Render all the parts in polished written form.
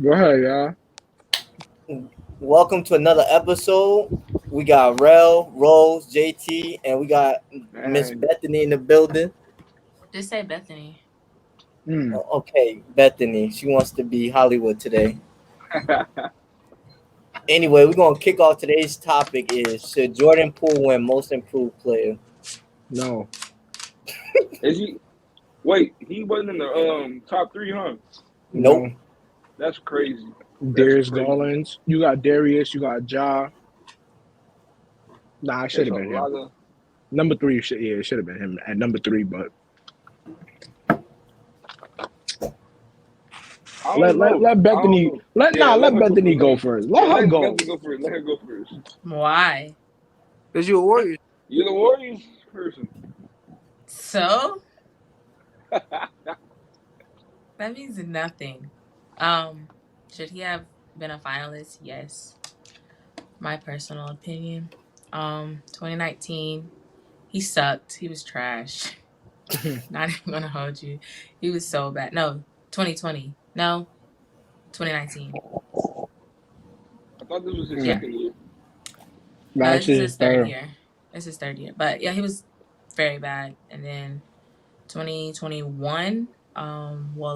Go ahead, y'all. Welcome to another episode. We got Rel, Rose, JT, and we got Miss And Bethany in the building. Just say Bethany. mm, Okay, Bethany. She wants to be Hollywood today. Anyway, we're gonna kick off today's topic is should Jordan Poole win most improved player? no, Is he? Wait, he wasn't in the top three, huh? Nope. no. That's crazy. That's Darius crazy. Garland. You got Darius. You got Ja. Nah, it should It's have a been him. lot of. Number three. It should have been him at number three. But I let don't let know. let I don't Bethany know. Yeah, let let her go Bethany first. go first. Yeah, Let her let go. Bethany go first. Let her go first. Why? Because you're a Warriors. You're the Warriors person. So that means nothing. Should he have been a finalist? Yes. My personal opinion. 2019, he sucked. He was trash. Not even gonna hold you. He was so bad. No, 2020. No, 2019. I thought this was his Yeah. second year. No, That's this is his his third third. year. It's his third year. But yeah, he was very bad. And then 2021.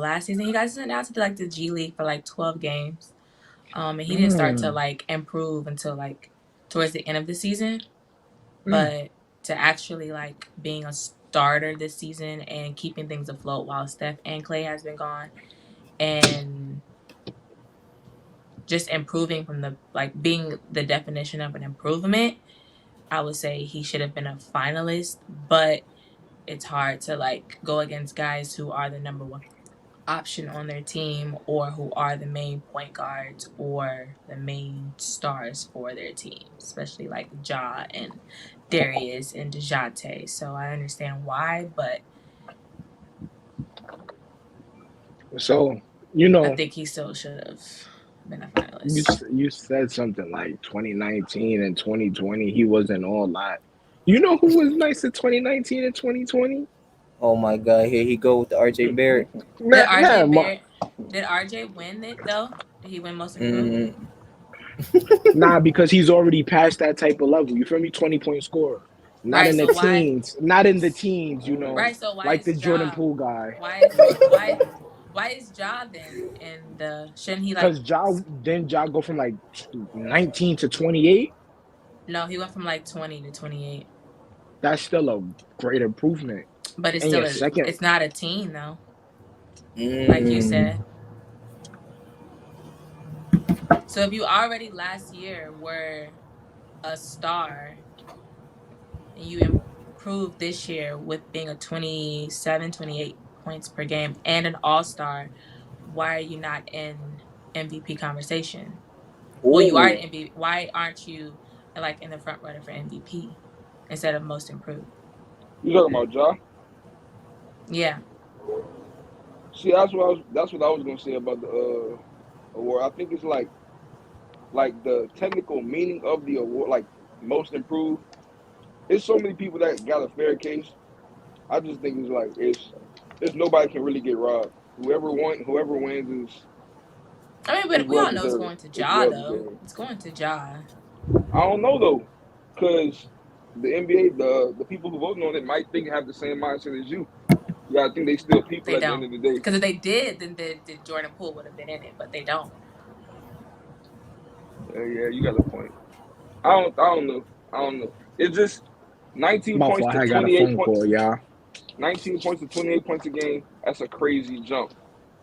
Last season he got sent out to like the G League for like 12 games. And he didn't start to Mm, like improve until like towards the end of the season. mm. But to actually like being a starter this season and keeping things afloat while Steph and Clay has been gone and just improving from the like being the definition of an improvement, I would say he should have been a finalist, but it's hard to like go against guys who are the number one option on their team or who are the main point guards or the main stars for their team, especially like Ja and Darius and DeJounte. So I understand why, but So you I know, think he still should have been a you finalist. you said something like 2019 and 2020. He wasn't all that. You know who was nice in 2019 and 2020? Oh my God, here he go with the RJ Barrett. Did Man, RJ man, Barrett did RJ win it though? Did he win most improved? Mm, nah, because he's already past that type of level. You feel me? 20-point scorer. Not Right, in the so why teens. Not in the teens, you know, right, so why like the is Jordan Ja Poole guy. why is Ja then in the shouldn't he like Because Ja go from like 19 to 28. no, he went from like 20 to 28. That's still a great improvement. But it's And still your second, it's not a team though, like you mm. said. So if you already last year were a star and you improved this year with being a 27, 28 points per game and an all-star, why are you not in MVP conversation? Well, you are Ooh. in MVP. Why aren't you like in the front runner for MVP instead of most improved? You talking about Ja? Yeah. See, that's what I was gonna say about the award. I think it's like the technical meaning of the award, like most improved. It's so many people that got a fair case. I just think it's nobody can really get robbed. Whoever wins I mean, is but we well all know it's deserved. going to It's Ja well though. deserved. It's going to Ja. I don't know though, because the NBA, the people who voting on it might think have the same mindset as you. Yeah, I think they still people They at the end don't. of the day. Because if they did, then the Jordan Poole would have been in it, but they don't. Yeah, you got a point. I don't know. I don't know. It's just 19 my points fault, to I got a 28 phone call, points. y'all. 19 points to 28 points a game. That's a crazy jump.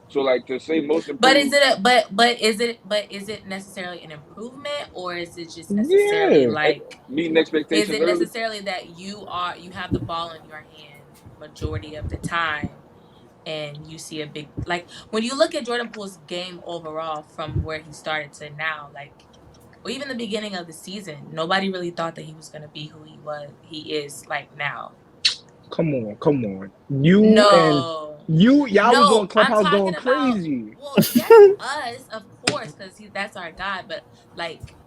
So like to say most But is improved, it but is it necessarily an improvement or is it just necessarily Yeah. like meeting is expectations it early. necessarily that you have the ball in your hand majority of the time and you see a big like when you look at Jordan Poole's game overall from where he started to now, like or even the beginning of the season, nobody really thought that he was gonna be who he is like now. Come on. You and No. y'all was on No, I'm Clubhouse talking going about crazy. well, yes, us, of course, because that's our guy, but like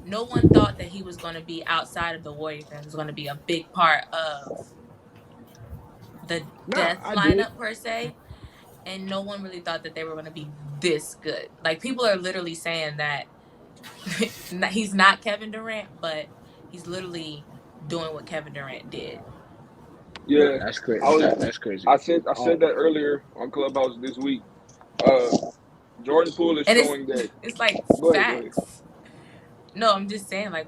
no one thought that he was gonna be outside of the Warrior fans was gonna be a big part of the Nah, death I did. lineup per se. And no one really thought that they were gonna be this good. Like people are literally saying that he's not Kevin Durant, but he's literally doing what Kevin Durant did. Yeah, That's crazy. I was. That's crazy. I said that earlier on Clubhouse this week. Jordan Poole is And showing that. it's like Go ahead. facts. No, I'm just saying, like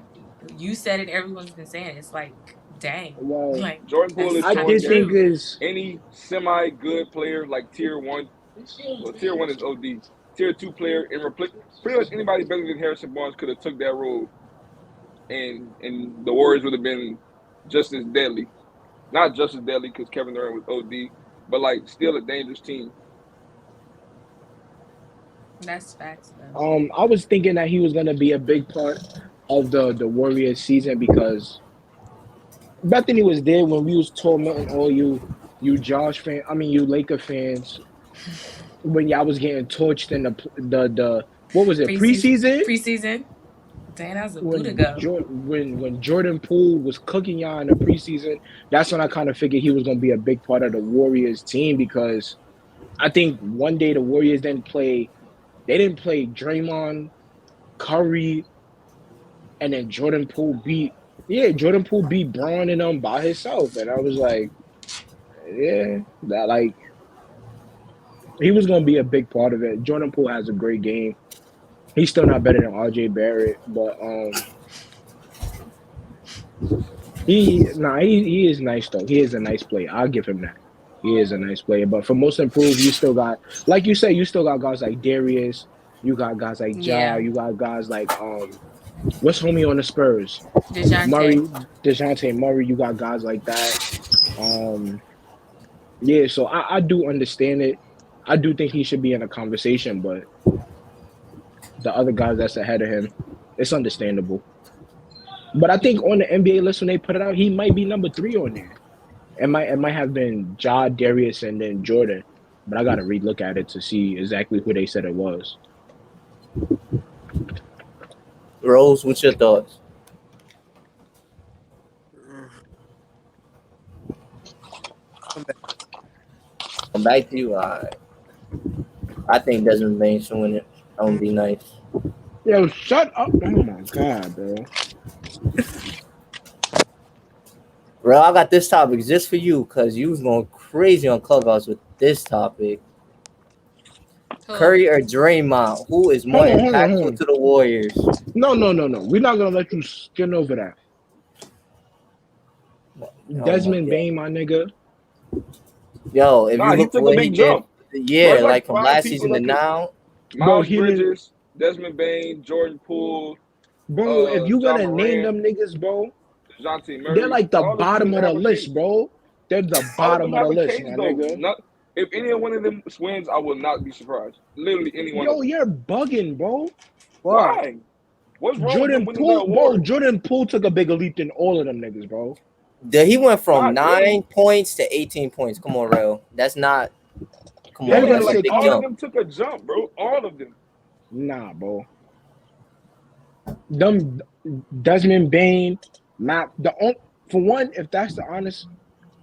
you said it, everyone's been saying it. It's like, dang. Well, Like Jordan Poole is that's I showing did think that is any semi-good player like tier 1, well, tier 1 is OD, tier 2 player, and pretty much anybody better than Harrison Barnes could have took that role, and the Warriors would have been just as deadly. Not just as deadly because Kevin Durant was OD, but like still a dangerous team. that's facts though. I was thinking that he was gonna be a big part of the Warriors season because Bethany was there when we was tormenting all you you Laker fans when y'all was getting torched in the what was it preseason? Preseason. Dang, that was a boot ago. When Jordan Poole was cooking y'all in the preseason, that's when I kind of figured he was gonna be a big part of the Warriors team because I think one day the Warriors didn't play Draymond, Curry, and then Jordan Poole beat Braun and them by himself, and I was like, yeah, that like he was gonna be a big part of it. Jordan Poole has a great game. He's still not better than RJ Barrett, but he is nice though. He is a nice player. I'll give him that. He is a nice player. But for most improved, you still got, like you said, you still got guys like Darius. You got guys like Ja. Yeah. You got guys like what's homie on the Spurs? DeJounte Murray. You got guys like that. Yeah. So I do understand it. I do think he should be in a conversation, but the other guys that's ahead of him, it's understandable. But I think on the NBA list when they put it out, he might be number 3 on there. It might have been Ja, Darius, and then Jordan. But I gotta relook at it to see exactly who they said it was. Rose, what's your thoughts? Come back to you. I think Desmond Bain should win it. That would be nice. Yo, shut up. Oh my God, bro. Bro, I got this topic just for you because you was going crazy on Clubhouse with this topic. Curry or Draymond? Who is more impactful to the Warriors? No. We're not gonna let you skin over that. Desmond Bain, my nigga. Yo, if you look took what a big jump. Yeah, like from last season to now. Miles Bridges, Desmond Bain, Jordan Poole. Bro, if you gotta name them niggas, bro, they're like the bottom of the list, bro. They're the bottom of the list, my nigga. If any one of them wins, I will not be surprised. Literally anyone. Yo, you're bugging, bro. Why? What's wrong Jordan with Poole, bro? Jordan Poole took a bigger leap than all of them niggas, bro. He went from 9 points to 18 points. Come on, Rel. That's not. Come on, that's like all of them took a jump, bro. All of them. Nah, bro. Them Desmond Bain, for one, if that's the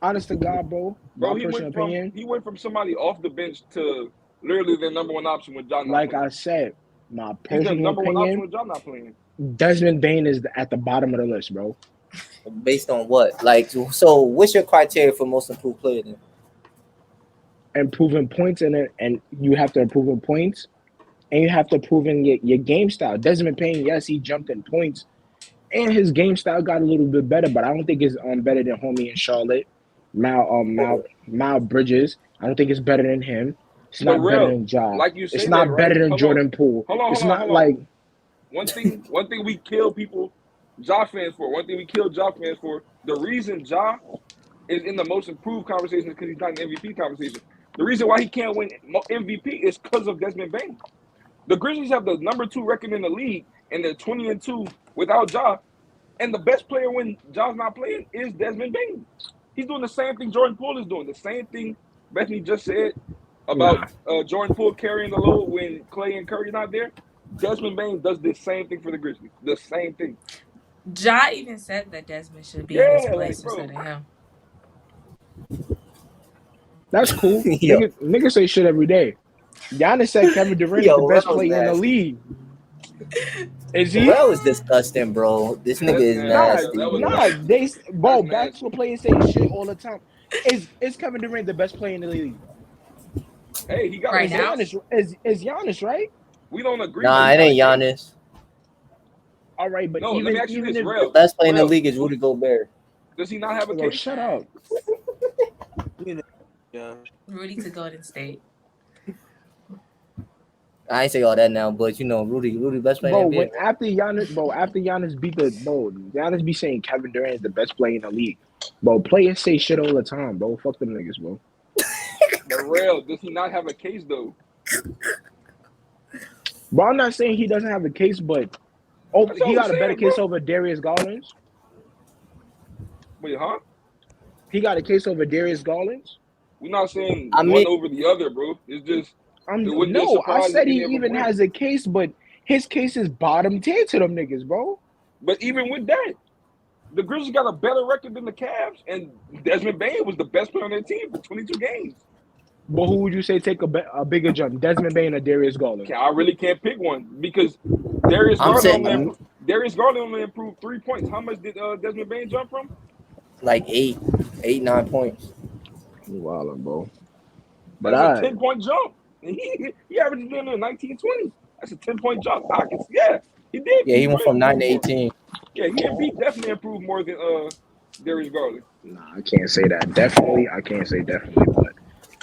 honest to God, bro. Bro, he went from somebody off the bench to literally their number 1 option with John. Like I said, my personal number opinion, 1 option with John not playing. Desmond Bain is at the bottom of the list, bro. Based on what? Like, so what's your criteria for most improved player then? Improving points and you have to improve in points, and you have to improve in your game style. Desmond Bain, yes, he jumped in points, and his game style got a little bit better, but I don't think it's better than homie in Charlotte, Mal Bridges. I don't think it's better than him. It's not better than Ja. Like you said, it's not better than Jordan Poole. It's not like one thing we kill people, Ja fans for. One thing we kill Ja fans for. The reason Ja is in the most improved conversation is because he's not in the MVP conversation. The reason why he can't win MVP is because of Desmond Bain. The Grizzlies have the number 2 record in the league, and they're 20-2 without Ja. And the best player when Ja's not playing is Desmond Bain. He's doing the same thing Jordan Poole is doing. The same thing Bethany just said about Jordan Poole carrying the load when Clay and Curry not there. Desmond Bain does the same thing for the Grizzlies. The same thing. Ja even said that Desmond should be in his place instead of him. That's cool. Niggas say shit every day. Giannis said Kevin Durant is the Yo, best Rel's player in the nasty. league. Is he? Rel is disgusting, bro. This nigga That's is nasty. nasty, That was bro. nasty. Bro, That's basketball nasty. players say shit all the time. Is Kevin Durant the best player in the league? Hey, he got a Right Is now? case. Giannis is Giannis right? We don't agree, but Nah, he it got a ain't case. Giannis. All right, but No, let me ask you even this, if The Real. best player in the Real, league is Rudy Gobert. does he not have a yo, case? shut up. Yeah. Rudy to Golden State. I ain't say all that now, but you know, Rudy best player Bro, in the when NBA, bro. after Giannis beat Giannis be saying Kevin Durant is the best player in the league. Bro, players say shit all the time, bro. Fuck them niggas, bro. But Real, does he not have a case though? But I'm not saying he doesn't have a case, but That's he all I'm got a better saying, bro. case over Darius Garland. Wait, huh? He got a case over Darius Garland. We're not saying I one mean, over the other, bro. It's just it wouldn't be a No, I surprise if said he any of them even win. has a case, but his case is bottom tier to them niggas, bro. But even with that, the Grizzlies got a better record than the Cavs, and Desmond Bain was the best player on their team for 22 games. But who would you say take a bigger jump, Desmond Bain or Darius Garland? I really can't pick one because Darius I'm Garland saying only improved 3 points. How much did Desmond Bain jump from? like 9 points. You wildin', bro. But That's a 10-point jump. And he averaged doing 19, 20. That's a 10-point jump. He did. Yeah, he went from 9 to 18. Yeah, he definitely improved more than Darius Garland. nah, I can't say that. Definitely, I can't say definitely. But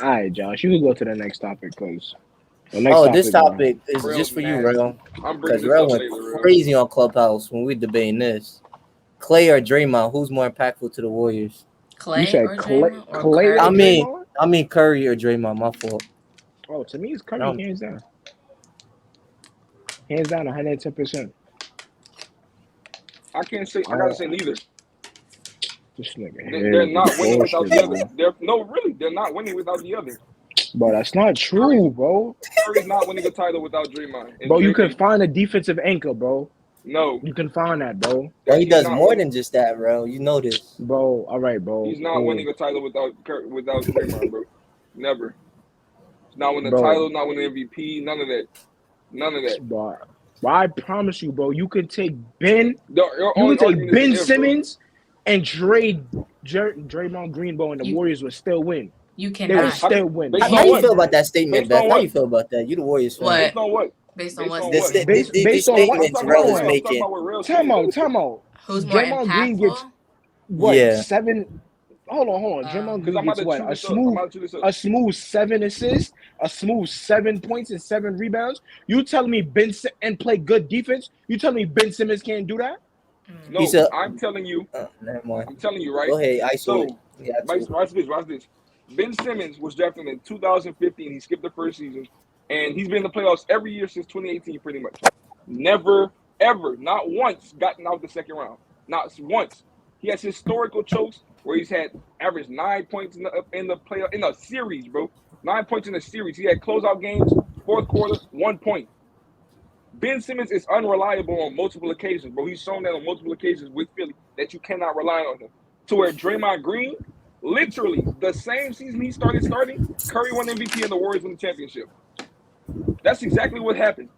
all right, Josh, you can go to the next topic because the next Oh, topic, this topic is Rel's just for you, nasty. Rel. I'm bringing Because this Rel up went later, Rel. crazy on Clubhouse when we debating this. Clay or Draymond, who's more impactful to the Warriors? Clay you said or Draymond or Clay Curry? or I mean, Draymond? Curry or Draymond. My fault. Oh, to me, it's Curry, Um, hands down, 110%. I can't say. I gotta say neither. This nigga They're here, not winning without the other. bro. They're not winning without the other. Bro, that's not true, bro. Curry's not winning a title without Draymond. And Bro, you can Draymond, find a defensive anchor, bro. no, You can find that, bro. Well, he he's does not more winning. than just that, Rel. You know this. Bro, all right, bro. He's not Cool. winning a title without Draymond, bro. Never. He's not winning a Bro. title, not winning MVP, none of that. None of that. Bro, I promise you, bro. You can take Ben. Your You only can take argument is Ben if, bro. Simmons and Draymond Green, bro, and the Warriors would still win. You They would cannot. still win. Based How on you what? feel about that statement, Based Beth? on How what? you feel about that? You the Warriors fan. What? Based on what? Based on Based what? on These what? Based on what? statements Hold Rel is on. making. Time out. Who's more Draymond Green gets impactful? what? Yeah. 7. Hold on. Draymond Because Green I'm about gets to what? chew A this up. I'm smooth, about to chew this up. a smooth 7 assists, a smooth 7 points and 7 rebounds. You telling me and play good defense? You telling me Ben Simmons can't do that? No, He's a- I'm telling you. Never mind. I'm telling you, right? Go ahead, isolate. So, Yeah, watch this. Ben Simmons was drafted in 2015. He skipped the first season. And he's been in the playoffs every year since 2018, pretty much. Never, ever, not once gotten out the second round. Not once. He has historical chokes where he's had average 9 points in the playoff in a series, bro. 9 points in a series. He had closeout games, fourth quarter, 1 point. Ben Simmons is unreliable on multiple occasions, bro. He's shown that on multiple occasions with Philly that you cannot rely on him. To where Draymond Green, literally the same season he started starting, Curry won MVP and the Warriors won the championship. That's exactly what happened.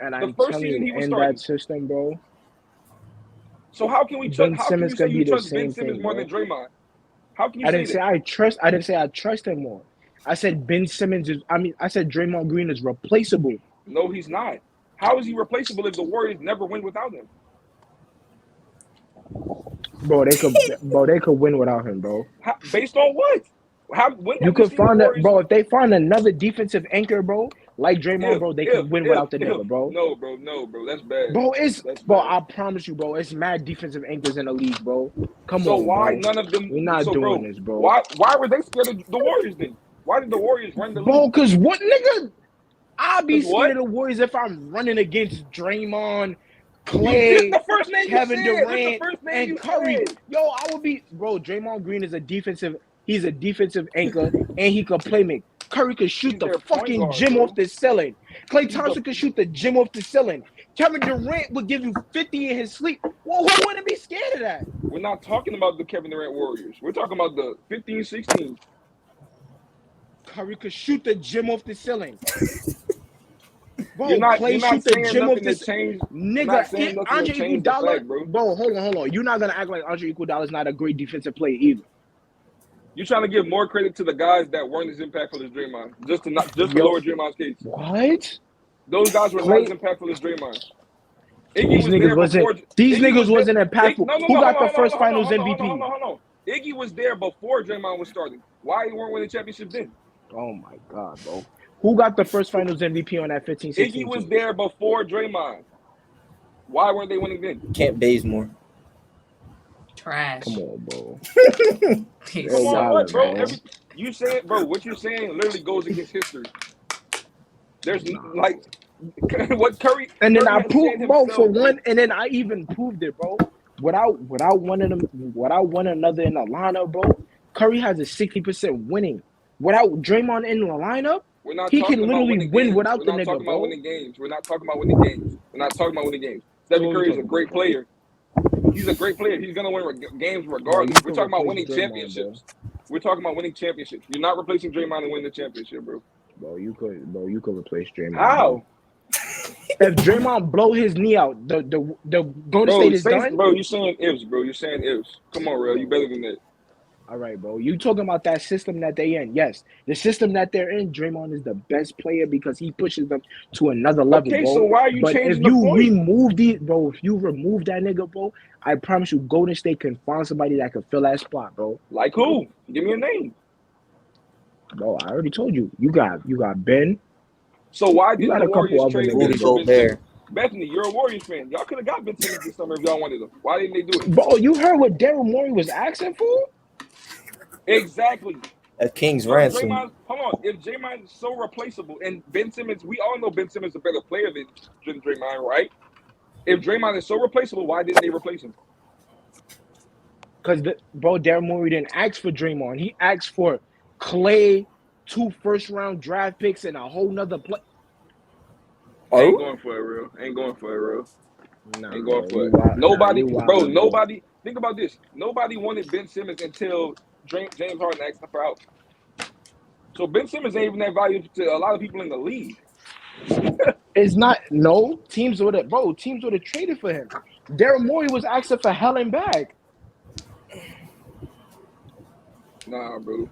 And The I'm first telling season you, he was in starting. that system, bro, So how can we trust? Ben How can Simmons you say could you be the trust Ben same Simmons thing, more bro. than Draymond? How can you I say didn't say that? I didn't say I trust him more. I said Ben Simmons I said Draymond Green is replaceable. No, he's not. How is he replaceable if the Warriors never win without him? Bro, they could win without him, bro. Based on what? When You have we could seen find the that, Warriors? bro. If they find another defensive anchor, bro, like Draymond, bro, they could win without the nigga, bro. No, bro, that's bad. Bro, That's bro. bad. I promise you, bro. It's mad defensive anchors in the league, bro. Come So on, why bro. none of them? We're not so doing bro, this, bro. Why were they scared of the Warriors then? Why did the Warriors run the Bro, league? cause what nigga? I'll be 'Cause what? scared of the Warriors if I'm running against Draymond, Clay, The first name Kevin you said. Durant, The first name and you Curry. said. Yo, I would be, bro. Draymond Green is he's a defensive anchor, and he could play make. Curry could shoot He's the their point fucking guard, gym bro. off the ceiling. Klay He's Thompson could shoot the gym off the ceiling. Kevin Durant would give you 50 in his sleep. Well, who wouldn't be scared of that? We're not talking about the Kevin Durant Warriors. We're talking about the 15, 16. Curry could shoot the gym off the ceiling. Bro, You're not Clay shoot the saying gym off nothing to this change. You're nigga. not saying nothing to Andre change the Iguodala, fact, bro. bro. Hold on. You're not gonna act like Andre Iguodala is not a great defensive player either. You're trying to give more credit to the guys that weren't as impactful as Draymond, just to Yo, lower Draymond's case. what? Those guys were not Clay, as impactful as Draymond. Iggy these was niggas there wasn't. before. These Iggy niggas was there. wasn't impactful. No, Who got the hold first Finals MVP? on. Iggy was there before Draymond was starting. Why you weren't winning championships then? Oh my god, bro. Who got the first Finals MVP on that 15-16 Iggy was team? there before Draymond. Why weren't they winning then? Kent Bazemore. Trash. Come on, bro. He's Come on, wild, what, bro? man. You saying, bro? What you're saying literally goes against history. There's like what Curry. And then Curry I has proved, said bro, himself, for one, and then I even proved it, bro. Without one of them, without one another in the lineup, bro. Curry has a 60% winning. Without Draymond in the lineup, We're not he talking can about literally winning win games. without We're the not nigga, talking about bro. winning games. We're not talking about winning games. We're not talking about winning games. Stephen Curry is a great player. He's a great player. He's gonna win games regardless. We're talking about winning championships. We're talking about winning championships. You're not replacing Draymond and winning the championship, bro. Bro, you could replace Draymond. How? If Draymond blow his knee out, the Golden State is done. Bro, you're saying ifs, bro. You're saying ifs. Come on, real. You better than that. All right, bro. You talking about that system that they in? Yes, the system that they're in. Draymond is the best player because he pushes them to another level, Okay, bro. so why are you but if changing the you point? remove if you remove that nigga, bro, I promise you, Golden State can find somebody that can fill that spot, bro. Like who? Give me a name. Bro, I already told you. You got Ben. So why You didn't got the a couple Warriors other trade niggas, Ben Rudy bro. for Ben Simmons? Gobert. Bethany, you're a Warriors fan. Y'all could have got Ben Simmons this summer if y'all wanted him. Why didn't they do it? Bro, you heard what Daryl Morey was asking for? Exactly. A King's Bro, ransom. Draymond, hold on. If Draymond is so replaceable, and Ben Simmons, we all know Ben Simmons is a better player than Draymond, right? If Draymond is so replaceable, why didn't they replace him? Because, bro, Daryl Morey didn't ask for Draymond. He asked for Clay, 2 first-round draft picks, and a whole nother play. Ain't going for it, real. Ain't going for it, real. Nah, Ain't going for it. bro. Nobody, Nah, bro, nobody. Think about this. Nobody wanted Ben Simmons until James Harden asked for out. So Ben Simmons ain't even that valuable to a lot of people in the league. It's not. No, teams would have traded for him. Daryl Morey was asking for hell and back. Nah, bro.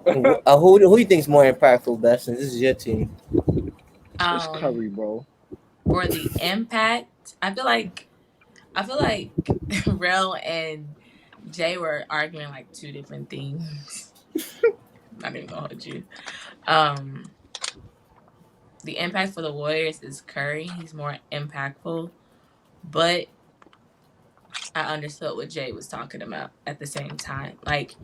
Who do you think is more impactful, Best? And this is your team. It's Curry, bro. For the impact, I feel like Rel and Jay were arguing like two different things. Not even gonna hold you. The impact for the Warriors is Curry. He's more impactful, but I understood what Jay was talking about at the same time. Like,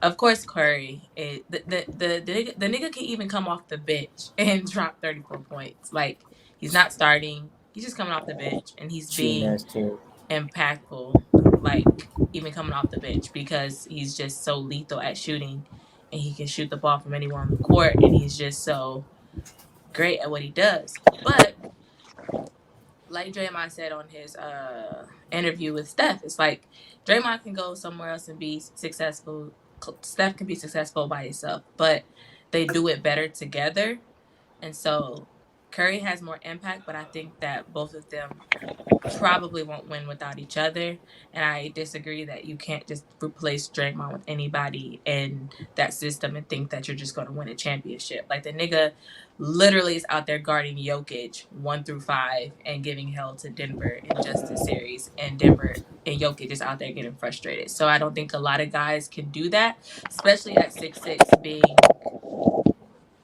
of course, Curry, the nigga can even come off the bench and drop 34 points. Like, he's not starting. He's just coming off the bench, and he's being impactful, like, even coming off the bench because he's just so lethal at shooting, and he can shoot the ball from anywhere on the court, and he's just so great at what he does. But like Draymond said on his interview with Steph, it's like Draymond can go somewhere else and be successful. Steph can be successful by himself, but they do it better together. And so Curry has more impact, but I think that both of them probably won't win without each other. And I disagree that you can't just replace Draymond with anybody in that system and think that you're just going to win a championship. Like, the nigga literally is out there guarding Jokic 1-5 and giving hell to Denver in just this series. And Denver and Jokic is out there getting frustrated. So I don't think a lot of guys can do that, especially at 6'6", being...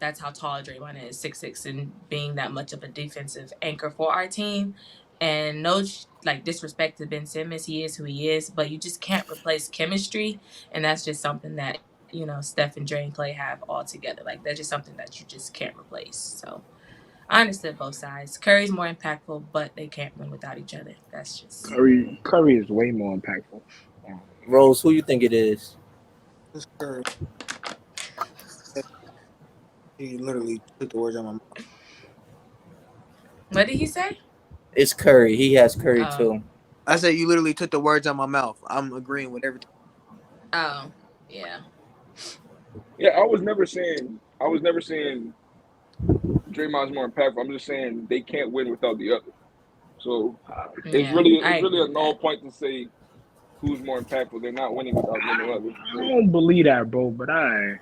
That's how tall Draymond is, 6'6", and being that much of a defensive anchor for our team. And no, like, disrespect to Ben Simmons, he is who he is, but you just can't replace chemistry, and that's just something that, you know, Steph and Dre and Clay have all together. Like, that's just something that you just can't replace. So I understood both sides. Curry's more impactful, but they can't win without each other. That's just... Curry is way more impactful. Rose, who you think it is? It's Curry. He literally took the words out of my mouth. What did he say? It's Curry. He has Curry too. I said you literally took the words out of my mouth. I'm agreeing with everything. Oh, yeah. Yeah, I was never saying I was never saying Draymond's more impactful. I'm just saying they can't win without the other. So Yeah, I it's really agree a with null that. point to say who's more impactful. They're not winning without one another. I So don't believe that, bro. But I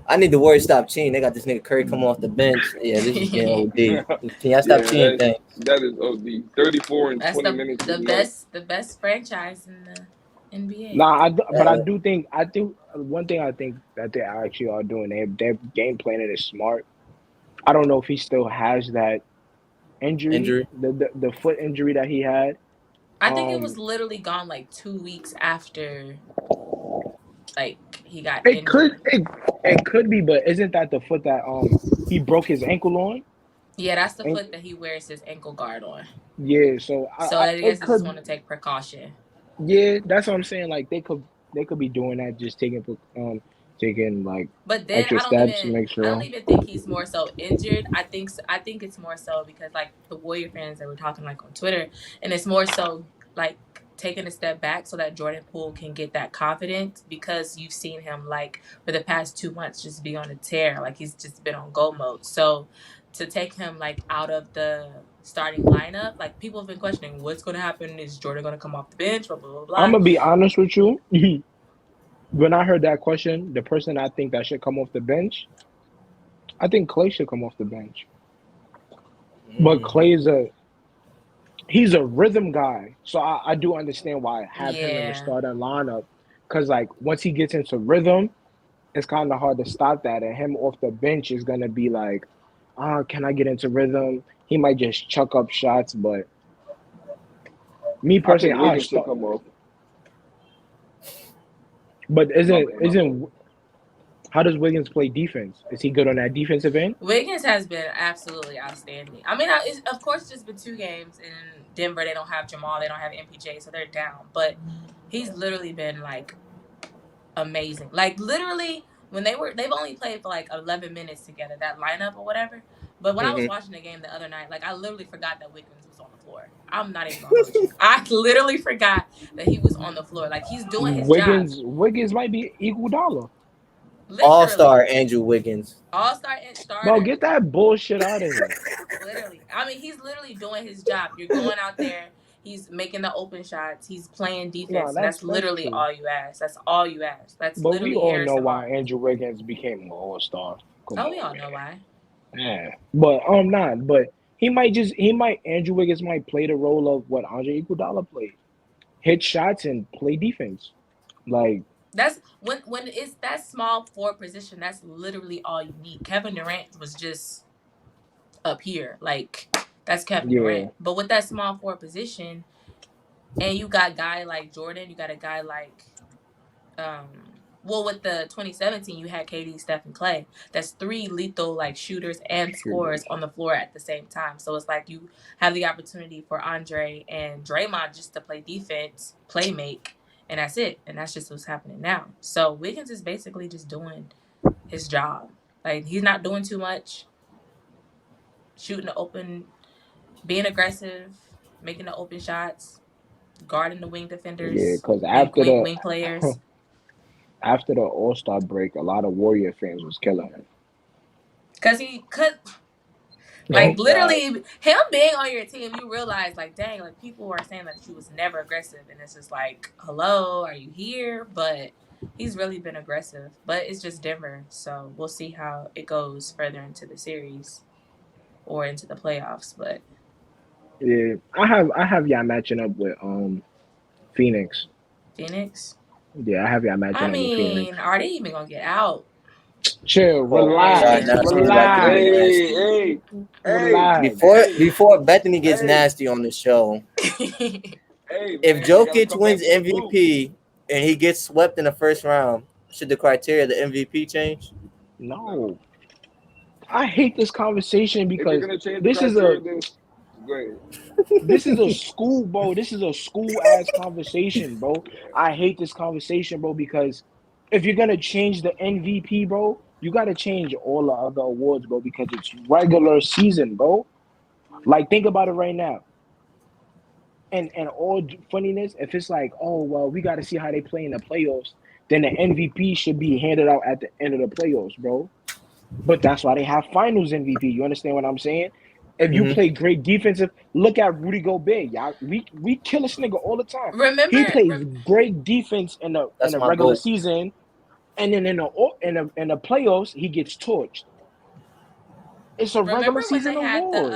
I need the Warriors stop cheating. They got this nigga Curry come off the bench. Yeah, this is getting OD. Can y'all stop yeah, cheating? Thing. that is OD. 34 in That's 20 minutes is nuts. the best franchise in the NBA. nah, but Uh, I think one thing I think that they actually are doing. Their game planning is smart. I don't know if he still has that injury, injury. the foot injury that he had. I think it was Um, literally gone like 2 weeks after like he got it could injured. it could be, but isn't that the foot that he broke his ankle on? Yeah, that's the And foot that he wears his ankle guard on. yeah, so So I guess it they just could. want to take precaution. Yeah, that's what I'm saying. Like they could be doing that, just taking like But then extra steps to make I don't sure. even think he's more so injured. I think it's more so because like the Warrior fans that were talking like on Twitter, and it's more so like taking a step back so that Jordan Poole can get that confidence because you've seen him like for the past 2 months just be on a tear, like he's just been on go mode. So to take him like out of the starting lineup, like people have been questioning what's going to happen. Is Jordan going to come off the bench? Blah blah blah I'm blah. gonna be honest with you. When I heard that question, the person I think that should come off the bench, I think Clay should come off the bench. But Mm. Clay is he's a rhythm guy, so I do understand why I have him in the Yeah. starting lineup. Cause like once he gets into rhythm, it's kind of hard to stop that. And him off the bench is gonna be like, can I get into rhythm? He might just chuck up shots, but me I personally, think I Wiggins should start. come off. But My bad, my bad. isn't how does Wiggins play defense? Is he good on that defensive end? Wiggins has been absolutely outstanding. I mean, of course, it's just been 2 games in Denver. They don't have Jamal, they don't have MPJ, so they're down. But he's literally been like amazing. Like literally, when they've only played for like 11 minutes together, that lineup or whatever. But when I was Mm-hmm. watching the game the other night, like I literally forgot that Wiggins was on the floor. I'm not even gonna hold you. I literally forgot that he was on the floor. Like he's doing his job. Wiggins might be equal dollar. All star Literally, Andrew Wiggins. all-star Bro, starter. get that bullshit out of here. Literally. I mean, he's literally doing his job. You're going out there, he's making the open shots, he's playing No, defense, and that's that's literally true. all you ask. That's all you ask. That's But we literally all know Harrison why Barnes. Andrew Wiggins became an all-star. Come Oh, we on, all know why. man. Yeah. But not. But he might Andrew Wiggins might play the role of what Andre Iguodala played. Hit shots and play defense. Like That's when it's that small forward position, that's literally all you need. Kevin Durant was just up here. Like that's Kevin yeah, Durant. But with that small forward position, and you got a guy like Jordan, you got a guy like well with the 2017 you had KD, Steph, and Clay. That's three lethal like shooters and shooters. scorers on the floor at the same time. So it's like you have the opportunity for Andre and Draymond just to play defense, play make, and that's it. And that's just what's happening now. So Wiggins is basically just doing his job. Like he's not doing too much, shooting the open, being aggressive, making the open shots, guarding the wing Yeah, defenders, because being great wing players. after the All-Star break, a lot of Warrior fans was killing him. Cause he could Oh like God. literally him being on your team, you realize like dang, like people are saying that he was never aggressive, and it's just like, hello, are you here? But he's really been aggressive. But it's just Denver, so we'll see how it goes further into the series or into the playoffs. But Yeah, I have y'all matching up with Phoenix. Phoenix, Yeah, I have y'all I matching up with Phoenix. mean, are they even gonna get out? Chill, Oh my God! relax, Now it seems like to get relax, Hey, nasty. hey, hey, relax. hey, Before Bethany gets hey, nasty on the show, hey, if man, I gotta Jokic come back wins to the booth. MVP and he gets swept in the first round, should the criteria of the MVP change? No. No, I hate this conversation If you're because gonna change the this is a criteria, then go ahead. this is a school, bro. This is a school ass conversation, bro. I hate this conversation, bro, because if you're gonna change the MVP, bro, you gotta change all the other awards, bro, because it's regular season, bro. Like think about it right now. And all funniness, if it's like, oh well, we gotta see how they play in the playoffs. then the MVP should be handed out at the end of the playoffs, bro. But that's why they have finals MVP. You understand what I'm saying? If you play great defensive, look at Rudy Gobert. Y'all, we kill this nigga all the time. He plays great defense in the regular season, and then in the playoffs, he gets torched. It's a regular season award.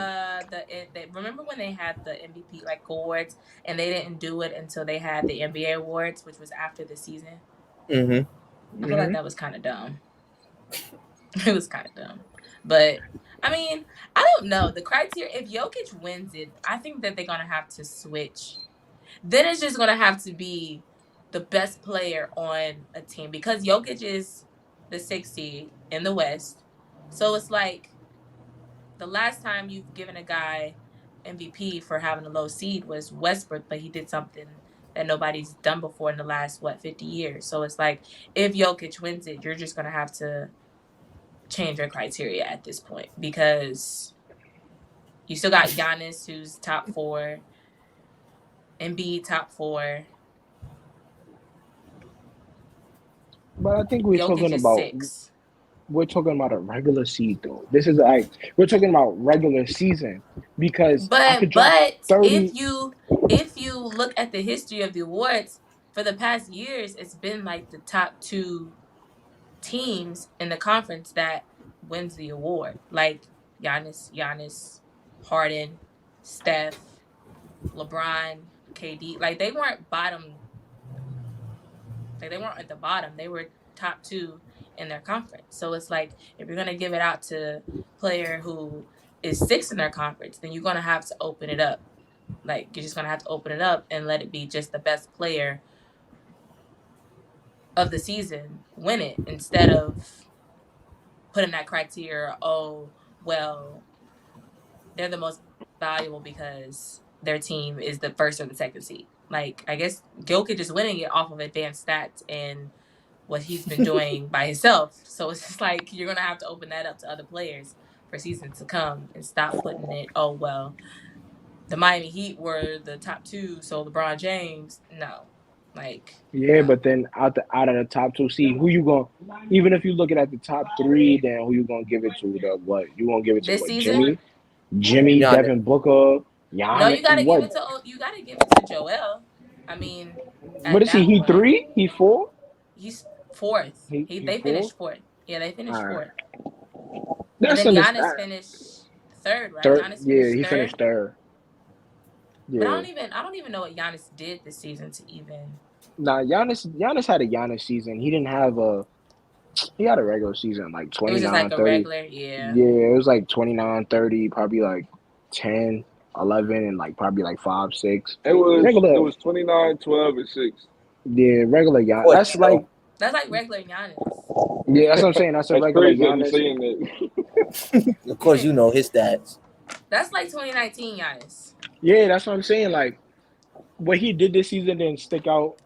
Remember when they had the MVP like awards and they didn't do it until they had the NBA awards, which was after the season? I feel like that was kind of dumb. It was kind of dumb. But I mean, I don't know. The criteria, if Jokic wins it, I think that they're gonna have to switch. Then it's just gonna have to be the best player on a team because Jokic is the 6th seed in the West. So it's like the last time you've given a guy MVP for having a low seed was Westbrook, but he did something that nobody's done before in the last 50 years. So it's like if Jokic wins it, you're just gonna have to change your criteria at this point because you still got Giannis who's top 4, Embiid top 4. But I think we're talking about a regular seed though. This is we're talking about regular season because but if you look at the history of the awards for the past years, it's been like the top 2 teams in the conference that wins the award, like Giannis, Harden, Steph, LeBron, KD. Like they weren't bottom. Like they weren't at the bottom. They were top 2 in their conference. So it's like if you're gonna give it out to a player who is 6th in their conference, then you're gonna have to open it up. Like you're just gonna have to open it up and let it be just the best player of the season win it instead of putting that criteria. Oh well, they're the most valuable because their team is the 1st or the 2nd seed. Like I guess Jokic is winning it off of advanced stats and what he's been doing by himself. So it's just like you're gonna have to open that up to other players for seasons to come and stop putting it. Oh well, the Miami Heat were the top 2, so LeBron James. No, no. But then out of the top 2 seed, who you going? Even if you look at the top 3, then who you gonna give it to? The what? You gonna give it to this what? season? Jimmy, Devin Booker, Giannis. No, you gotta give it to Joel. I mean, what is he? He 3? He 4? He's 4th. They finished 4th. Yeah, they finished 4th. That's and then Giannis finished 3rd, right? Giannis he finished 3rd. Yeah. But I don't even know what Giannis did this season to even. Nah, Giannis had a Giannis season. He didn't have he had a regular season like 29, it was just like 30. A regular, yeah. Yeah, it was like 29, 30, probably like 10, 11, and like probably like 5, 6. It was 29, 12, and 6. Yeah, regular Giannis. That's like regular Giannis. Yeah, that's what I'm saying. That's a regular Giannis. Saying that. Of course, you know his stats. That's like 2019 Giannis. Yeah, that's what I'm saying. Like, what he did this season didn't stick out.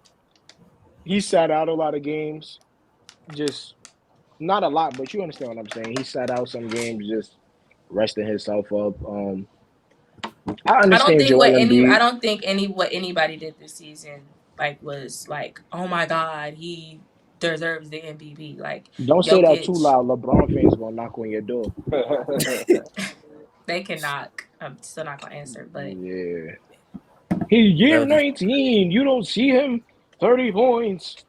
He sat out a lot of games. Just not a lot, but you understand what I'm saying. He sat out some games, just resting himself up. I understand I don't think what anybody did this season was like, oh my God, he deserves the MVP. Like, don't say that too loud. LeBron fans gonna knock on your door. They can knock. I'm still not gonna answer, but yeah. He's year 19. You don't see him 30 points.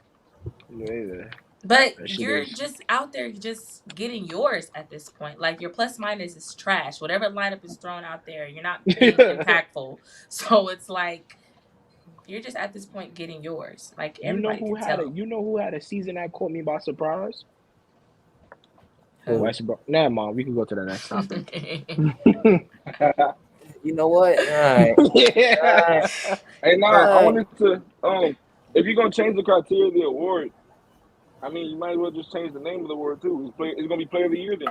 Yeah. But you're just out there just getting yours at this point. Like your plus minus is trash. Whatever lineup is thrown out there, you're not being impactful. So it's like you're just at this point getting yours. Like everybody you know who had a season that caught me by surprise? Westbrook. Nah, Mom, we can go to the next topic. You know what? All right. Yeah. Hey, I wanted to. If you're gonna change the criteria of the award, I mean, you might as well just change the name of the award too. It's gonna be Player of the Year then.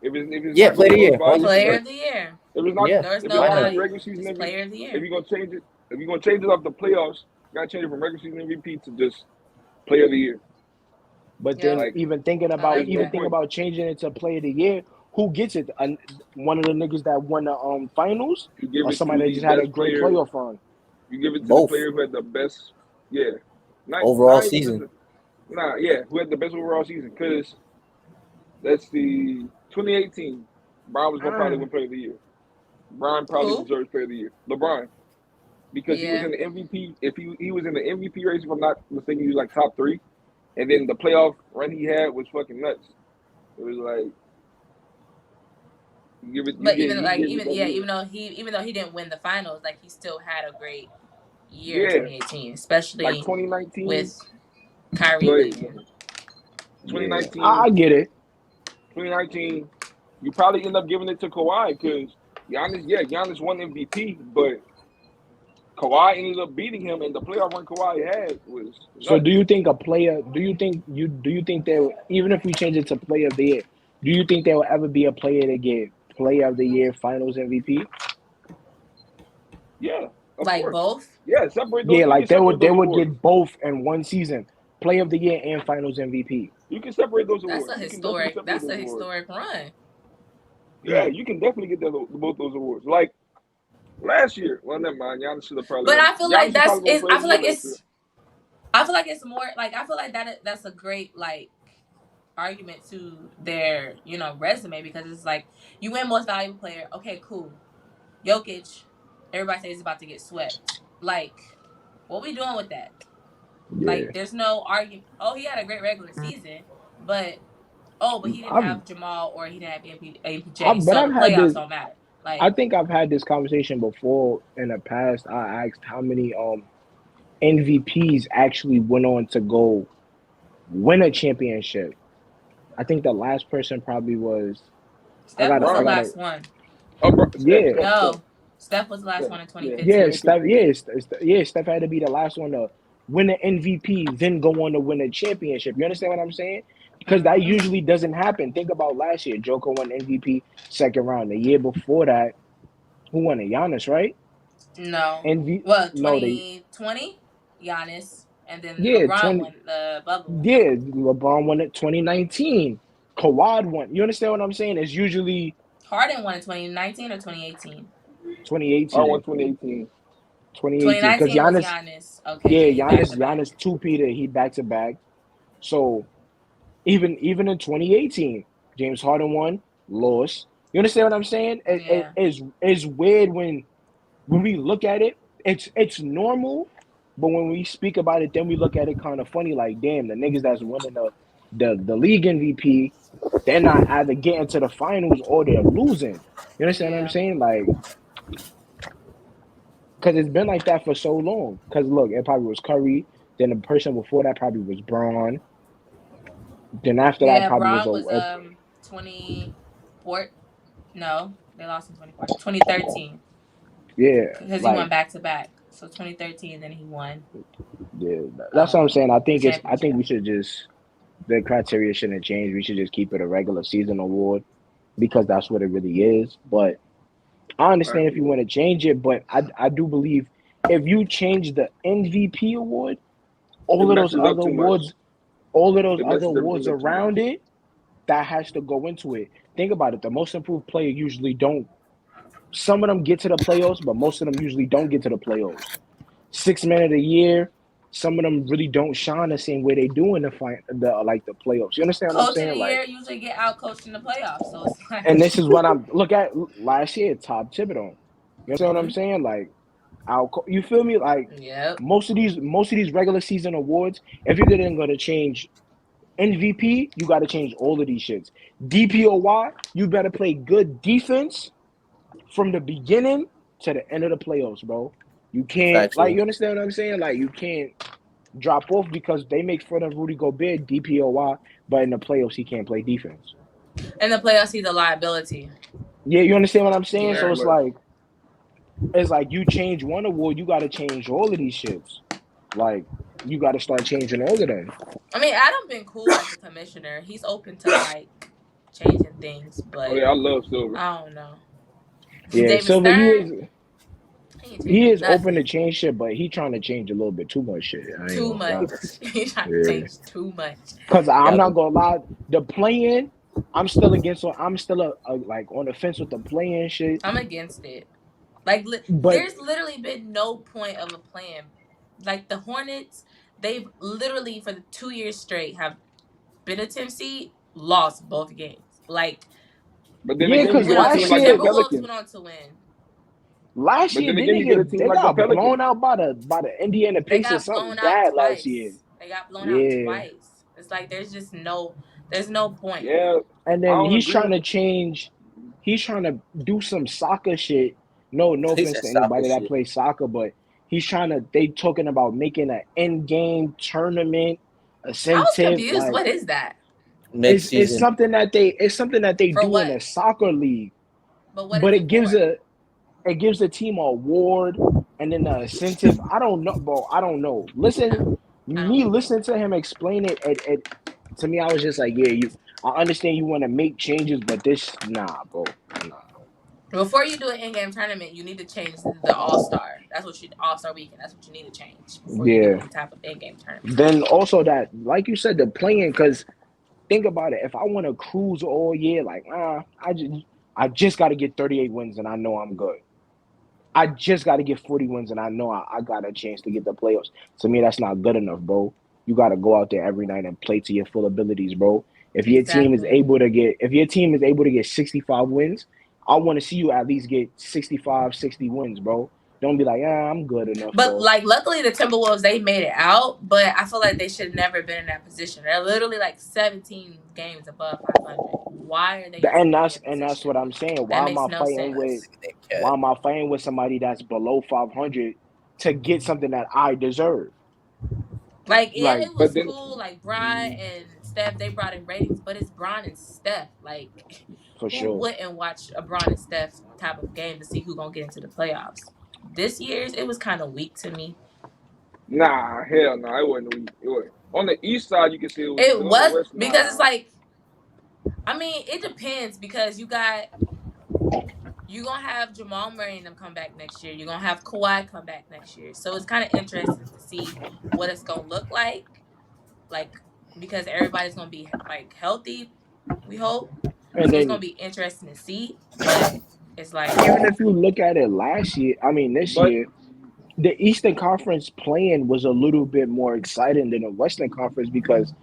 If it's Player of the Year. Player of the Year. If it's not, there's no regular season MVP, Player of the Year. If you're gonna change it off the playoffs, you gotta change it from regular season MVP to just Player of the Year. But then even thinking about changing it to Player of the Year, who gets it? One of the niggas that won the finals, or somebody that just had a great playoff run? You give it to the player who had the best, overall season. Nah, yeah, who had the best overall season? Because that's the 2018. Brown was gonna probably win Player of the Year. Brian probably Who? deserves Player of the Year. LeBron, because he was Yeah. in the MVP. If he was in the MVP race, if I'm not mistaken, he was like top three. And then the playoff run he had was fucking nuts. It was like But even you like give it even that yeah, year. even though he didn't win the finals, like he still had a great year in Yeah, 2018, like especially 2019. with Kyrie Go ahead. leaving. Yeah, 2019, I get it. 2019. You probably end up giving it to Kawhi because Giannis. Yeah, Giannis won MVP, but Kawhi ended up beating him, and the playoff run Kawhi had was So do nuts. you think a player? Do you think there? Even if we change it to player of the year, do you think there will ever be a player to get player of the year, Finals MVP? Yeah, of Like course. both. Yeah, separate those. Yeah, You can like they separate would they those would awards. get both in one season, player of the year and Finals MVP. You can separate those That's awards. a You can definitely historic. separate That's those a awards. historic run. Yeah, you can definitely get both those awards. Like last year. Well, never mind. Giannis should have probably But won. I feel like Giannis should that's probably won is. Player I of the feel Year like last year. it's. I feel like it's more like I feel like that's a great like argument to their resume because it's like you win most valuable player. Okay, cool. Jokic, everybody says he's about to get swept. Like, what we doing with that? Yeah, Like, there's no argument. Oh, he had a great regular season, but but he didn't I've, have Jamal or he didn't have APJ, I've but so the I've had playoffs this. don't matter. I Like, think I've had this conversation before in the past. I asked how many MVPs actually went on to go win a championship. I think the last person probably was. I Steph gotta was the I LeBron. gotta last one. Oh, bro, Steph, yeah. Steph, Steph, No, Steph was the last Steph. one in Yeah, Yeah, 2015. Steph. 2015. Yeah, Steph had to be the last one to win the MVP, then go on to win a championship. You understand what I'm saying? Because that Mm-hmm. usually doesn't happen. Think about last year. Joker won MVP second round. The year before that, who won it? Giannis, right? No, NV. well, No, they 2020, Giannis, and then yeah LeBron 20. won the bubble. Yeah, LeBron won it 2019. Kawhi won. You understand what I'm saying? It's usually Harden won in 2019 or 2018. I won 2018. 2018. 2018. Because 2019 was Giannis, Giannis. Okay, yeah, yeah, he back to back. Giannis two-peated. He back to back. So even in 2018, James Harden won, lost. You understand what I'm saying? Yeah. It's weird when we look at it. It's normal, but when we speak about it, then we look at it kind of funny. Like, damn, the niggas that's winning the league MVP, they're not either getting to the finals or they're losing. You understand what I'm Yeah. saying? Like, because it's been like that for so long. Because look, it probably was Curry. Then the person before that probably was Braun. Then after that Yeah, probably was Braun a, was 24. No, they lost in 2014. 2013 yeah, because he went like back to back. So 2013, then he won yeah. That's what I'm saying. the I think championship. we should just the criteria shouldn't change. We should just keep it a regular season award because that's what it really is. But I I understand if you agree. want to change it, but I do believe if you change the MVP award, It all of those messes up other too much. awards, all of those It other messes everything awards up too much. around it, that has to go into it. Think about it. The most improved player usually don't. Some of them get to the playoffs, but most of them usually don't get to the playoffs. 6 man of the year, some of them really don't shine the same way they do in the fight, the playoffs. You understand what I'm Coach of saying? the Like, year usually get out coached in the playoffs. So it's and like, this is what I'm look at last year, Top Thibodeau. You understand what I'm hmm saying? Like, you feel me? Like yep. most of these regular season awards, if you're going to change MVP, you got to change all of these shits. DPOY, you better play good defense from the beginning to the end of the playoffs, bro. You can't like Factual. you understand what I'm saying? Like you can't drop off because they make fun of Rudy Gobert, DPOY, but in the playoffs he can't play defense. In the playoffs, he's a liability. Yeah, you understand what I'm saying? So Yeah. Very it's much. like you change one award, you got to change all of these shits. Like you got to start changing all of them. I mean, Adam been cool as a commissioner. He's open to like changing things, Oh but yeah, I love Silver. I don't know. Yeah, David Silver, Stern, he ain't he changing is open to nothing. change shit, but he trying to change a little bit too much shit. I ain't Too gonna front. much. He's trying to Yeah, change too much. because I'm Yeah, not gonna lie, the playing, I'm still against. I'm still like on the fence with the playing shit. I'm against it. Like, But there's literally been no point of a plan. Like the Hornets, they've literally for the 2 years straight have been a 10 seed, lost both games. Like But then Yeah, again, you because get a the team last like the year, Timberwolves Pelicans. went on to win. last But year then they again, didn't you get a get team they like the got blown Pelicans. out by the Indiana They Pacers got something blown out bad last year. twice. They got blown out Yeah, twice. It's like there's no point. Yeah, and I then don't he's agree trying with to it. change. He's trying to do some soccer shit. No He offense said to soccer anybody that shit. plays soccer, but he's trying to. They talking about making an end game tournament, I was incentive. confused. Like What is that? Next it's season. something that they For do in a what? soccer league, But what is but it for? it gives the team a award and then the incentive. I don't know, bro. I don't know. I don't get it. Listening to him explain it to me, I was just like, yeah, I understand you want to make changes, but this, nah, bro, nah. Before you do an in-game tournament, you need to change the All-Star. That's what you All-Star weekend. That's what you need to change before you do Yeah. any type of in-game tournament. Then also that, like you said, the playing, because think about it. If I want to cruise all year, like, I just got to get 38 wins and I know I'm good. I just got to get 40 wins, and I know I got a chance to get the playoffs. To me, that's not good enough, bro. You got to go out there every night and play to your full abilities, bro. Exactly. If your team is able to get 65 wins, I want to see you at least get 65, 60 wins, bro. Don't be like, I'm good enough, But bro. like, luckily the Timberwolves they made it out. But I feel like they should never been in that position. They're literally like 17 games above 500. Why are they in such And a weird that's position? what I'm saying. That makes no sense. Why am I fighting with somebody that's below 500 to get something that I deserve? Like, yeah, Like, it But was then, cool. Like Bron and Steph, they brought in ratings, but it's Bron and Steph. Like, for who sure. wouldn't watch a Bron and Steph type of game to see who gonna get into the playoffs? This year's it was kind of weak to me. nah, hell no, it wasn't weak. It wasn't. On the east side, you can say it was, It but on the was west, because it's nah. like, I mean, it depends because you gonna have Jamal Murray and them come back next year. You're gonna have Kawhi come back next year. So it's kind of interesting to see what it's gonna look like because everybody's gonna be like healthy. We hope. And So it's gonna then be interesting to see. But it's like, even if you look at it this But year, the Eastern Conference playing was a little bit more exciting than the Western Conference because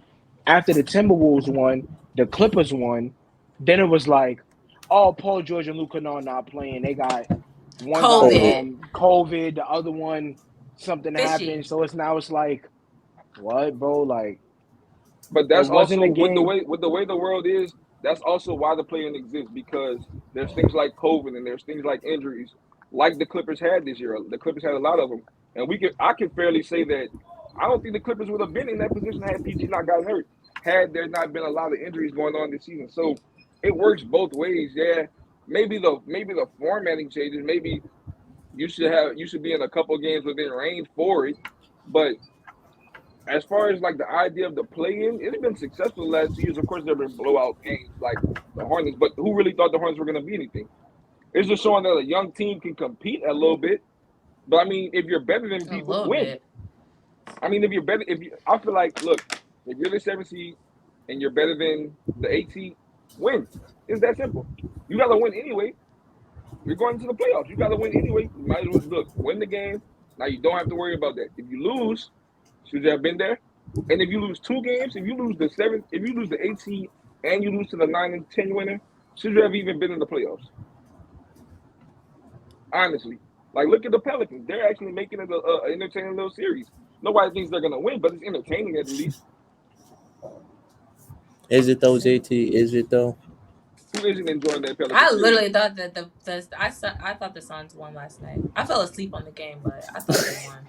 after the Timberwolves won, the Clippers won, then it was like, oh, Paul George and Luke Kennard not playing. They got one got COVID. COVID, COVID, the other one something happened. fishy. So it's like, what, bro? Like it that's wasn't also a game. with the way the world is. That's also why the play-in exists because there's things like COVID and there's things like injuries, like the Clippers had this year. The Clippers had a lot of them, and I can fairly say that I don't think the Clippers would have been in that position had PG not gotten hurt, had there not been a lot of injuries going on this season. So it works both ways. Yeah, maybe the formatting changes. Maybe you should be in a couple games within range for it, but as far as like the idea of the play-in, it's been successful the last 2 years. Of course, there have been blowout games like the Hornets, but who really thought the Hornets were going to be anything? It's just showing that a young team can compete a little bit. But I mean, if you're better than A people, little win. bit. I mean, if you're better, I feel like, look, if you're the 7th seed and you're better than the 8th seed, win. It's that simple. You got to win anyway. You're going to the playoffs. You got to win anyway. You might as well win the game. Now you don't have to worry about that. If you lose, should you have been there? And if you lose 2 games, if you lose the 7th, if you lose the 8th seed, and you lose to the 9 and 10 winner, should you have even been in the playoffs? Honestly, like look at the Pelicans. They're actually making it a entertaining little series. Nobody thinks they're gonna win, but it's entertaining at least. Is it though, JT? Is it though? Who isn't enjoying that Pelican I series? literally thought that I thought the Suns won last night. I fell asleep on the game, but I thought they won.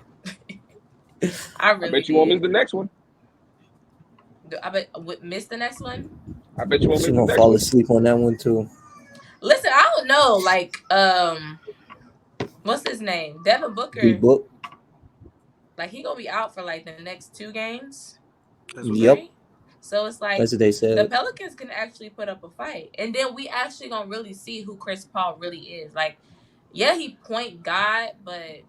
I I really bet you won't miss did. the next one. I bet miss the next one. I bet you won't She miss the gonna next fall one. asleep on that one too. Listen, I don't know. Like, what's his name? Devin D Booker. book. Like he gonna be out for like the next 2 games, That's what Yep. right? So it's like That's what they the said. Pelicans can actually put up a fight, and then we actually gonna really see who Chris Paul really is. Like, yeah, he point guard, but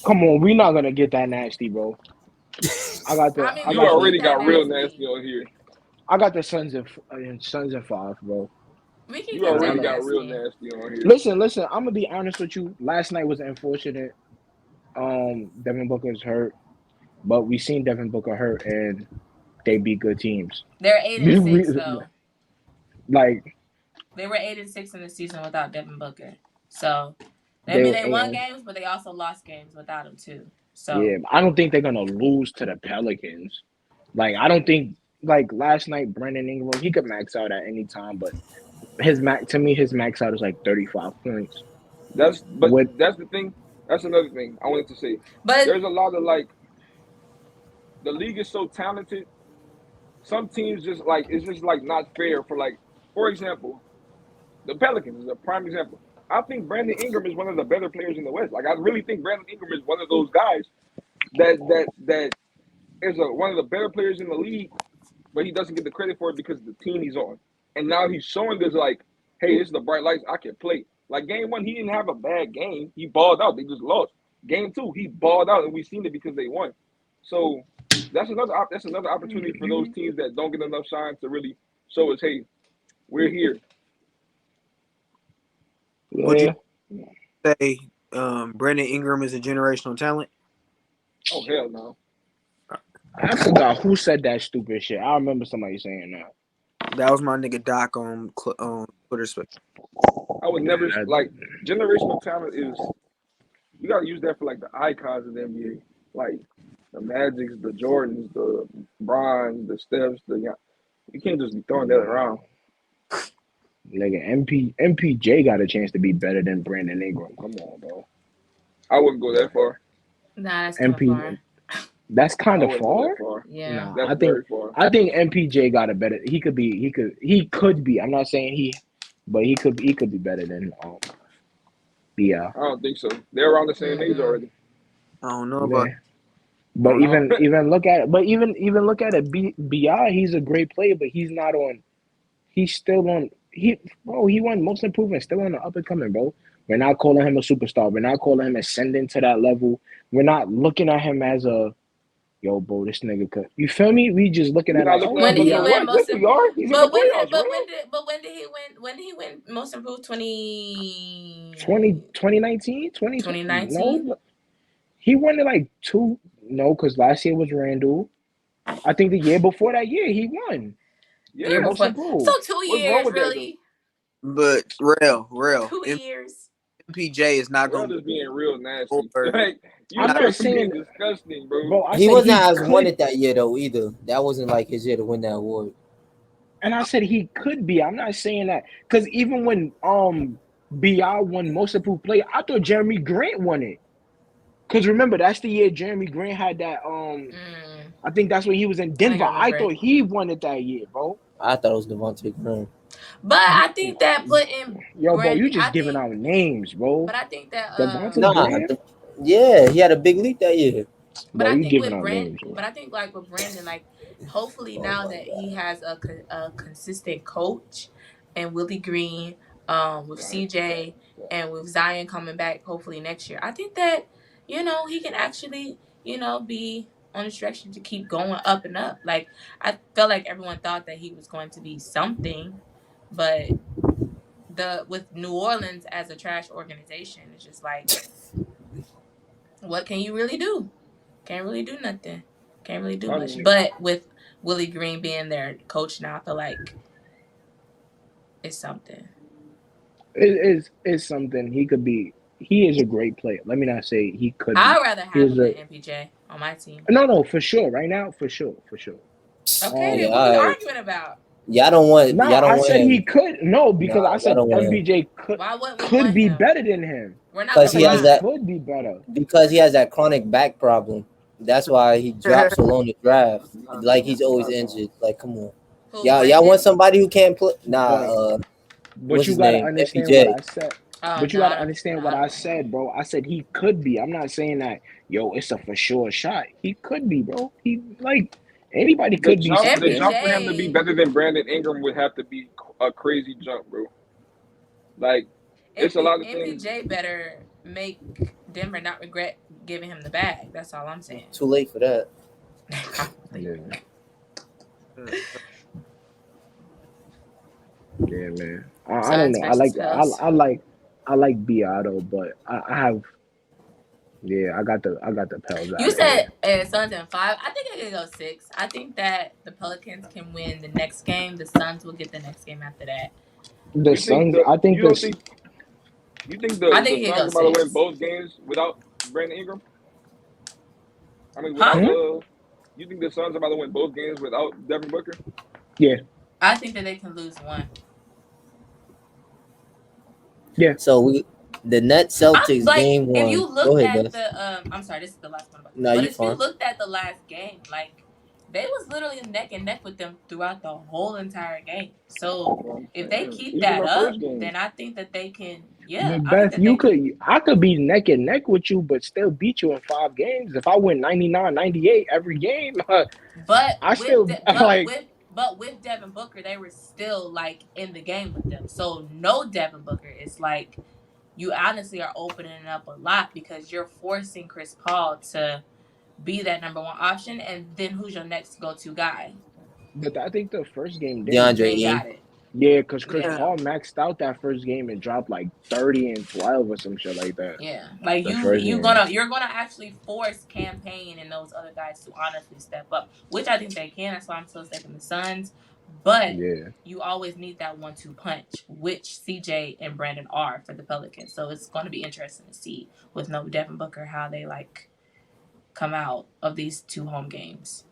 Come on, we're not gonna get that nasty, bro. I mean, I we You got can the get already that got real nasty nasty. on here. I got the Suns and 5, bro. We can You get And that already I'm got real nasty. nasty on here. listen. I'm gonna be honest with you. Last night was unfortunate. Devin Booker's hurt, but we seen Devin Booker hurt and they beat good teams. They're 8-6 though. Like They were 8-6 in the season without Devin Booker. So I they mean were they won 8. games, but they also lost games without him too. So Yeah, I don't think they're gonna lose to the Pelicans. Like I don't think like last night Brandon Ingram he could max out at any time, but his max out is like 35 points. But With that's the thing. That's another thing I wanted to say. but There's a lot of like the league is so talented. Some teams just like it's just like not fair for like for example, the Pelicans is a prime example. I think Brandon Ingram is one of the better players in the West. Like I really think Brandon Ingram is one of those guys that is one of the better players in the league, but he doesn't get the credit for it because of the team he's on. And now he's showing this like, hey, this is the bright lights. I can play. Like game one, he didn't have a bad game. He balled out. They just lost. Game two, he balled out, and we seen it because they won. So that's another opportunity for those teams that don't get enough shine to really show us, hey, we're here. Would you yeah, say Brandon Ingram is a generational talent? Oh hell no. I forgot who said that stupid shit. I remember somebody saying that. That was my nigga Doc on Twitter space. I would never Yeah, like generational talent is you gotta use that for like the icons of the NBA. Like the Magics, the Jordans, the Bron, the Stephs, you can't just be throwing that around. nigga, MPJ got a chance to be better than Brandon Ingram. Come on, bro. I wouldn't go that far. nah, that's kind of MP, far. that's kind I of wouldn't go that far. far. Yeah. Nah, That's very far. I think MPJ got a better. He could be. I'm not saying but he could be better than yeah. I don't think so. They're around the same age Mm-mm. already. I don't know about. Yeah. But Uh, even look at it. But even look at it. Bi he's a great player, but he's not on. He's still on. He won most improvement. Still on the up and coming, bro. We're not calling him a superstar. We're not calling him ascending to that level. We're not looking at him as a yo, bro. This nigga could. You feel me? We just looking we're at not like, looking oh, at When him did looking he at Bi. win what? Yes, most? we are. He's in the playoffs, When did he win? When did he win most improved? 2019? 2019? No, he won it like two. No, because last year was Randall. I think the year before that year he won The year the Yeah. most before. So improved. 2 years, with that though? really? But real 2 years. MPJ is not Real gonna be just being real nasty. over. Like you I'm Not, not real being saying, disgusting, bro. bro. I He said wasn't he as won could, it that year though either. That wasn't like his year to win that award. and I said he could be. I'm not saying that because even when Bi won most improved player, I thought Jeremy Grant won it. Because remember, that's the year Jeremy Grant had that. Mm, I think that's when he was in I think Denver. I I remember thought it. he won it that year, bro. I thought it was Devontae Graham. But I think that put in Yo, bro, you Brandon. I just giving think, out names, bro. but I think that Devontae Nah, Graham, yeah, he had a big leap that year. but bro, I you think giving with out Brand, names, bro. but I think like with Brandon, like hopefully Oh now my that he god. has a consistent coach and Willie Green, with CJ and with Zion coming back hopefully next year, I think that he can actually be on a direction to keep going up and up. Like I felt like everyone thought that he was going to be something, but with New Orleans as a trash organization, it's just like, what can you really do? Can't really do nothing. Can't really do I much. mean, But with Willie Green being their coach now, I feel like it's something. It's something he could be. He is a great player. Let me not say he could be. I'd rather He have is him than a MPJ on my team. no for sure. Right now, for sure. Okay, Yeah, then Um, what we all right. arguing about? nah, Y'all I don't want said he him. could. No, because Nah, I y'all said don't want him. MPJ Why wouldn't we could want be him? better than him. We're not I Because gonna he said has he lie. that could be better. because he has that chronic back problem. That's why he drops so low in the draft. not Like he's always not injured. Like, come on. Who, Y'all want Brandon? somebody who can't play? Nah, But what's you his gotta name? understand what MPJ. I said. Oh But you no, gotta understand what I don't I want him. said, bro. I said he could be. I'm not saying that, yo, it's a for sure shot. He could be, bro. He like anybody the could be jump. The something. jump for him to be MPJ, better than Brandon Ingram would have to be a crazy jump, bro. Like it's a lot of things. MPJ better make Denver not regret giving him the bag. That's all I'm saying. Too late for that. Yeah, yeah, man. I don't Suns know. versus Pels. I like Beato, but I have Yeah, I got the Pels You out of said here. Suns in 5. I think it could go 6. I think that the Pelicans can win the next game. The Suns will get the next game after that. The You think Suns, the I think you don't this. think you think I the think it could Suns go are about to win 6. both games without Brandon Ingram? I mean, Huh? without Hmm? you think the Suns are about to win both games without Devin Booker? Yeah, I think that they can lose one. yeah. So the Nets I'm Celtics like, game if one. you Go looked ahead, at Beth. the I'm sorry, this is the last one I'm about to say. No, But you if you fine. looked at the last game, like they was literally neck and neck with them throughout the whole entire game. So That's what I'm if they saying. keep Even that the first up, game. then I think that they can. Yeah, But I think Beth, that they can. I could be neck and neck with you, but still beat you in 5 games. If I win 99, 98 every game, But I still like. with Devin Booker, they were still like in the game with them. So no Devin Booker is like you honestly are opening up a lot because you're forcing Chris Paul to be that number one option. And then who's your next go to guy? But I think the first game didn't. DeAndre Ain't Ayton. got it. Yeah, because Chris Yeah. Paul maxed out that first game and dropped like 30 and 12 or some shit like that. Yeah, like The first you game. you're gonna actually force Campaign and those other guys to honestly step up, which I think they can. That's why I'm still taking the Suns, but Yeah, you always need that 1-2 punch, which CJ and Brandon are for the Pelicans. So it's going to be interesting to see with no Devin Booker how they like come out of these 2 home games.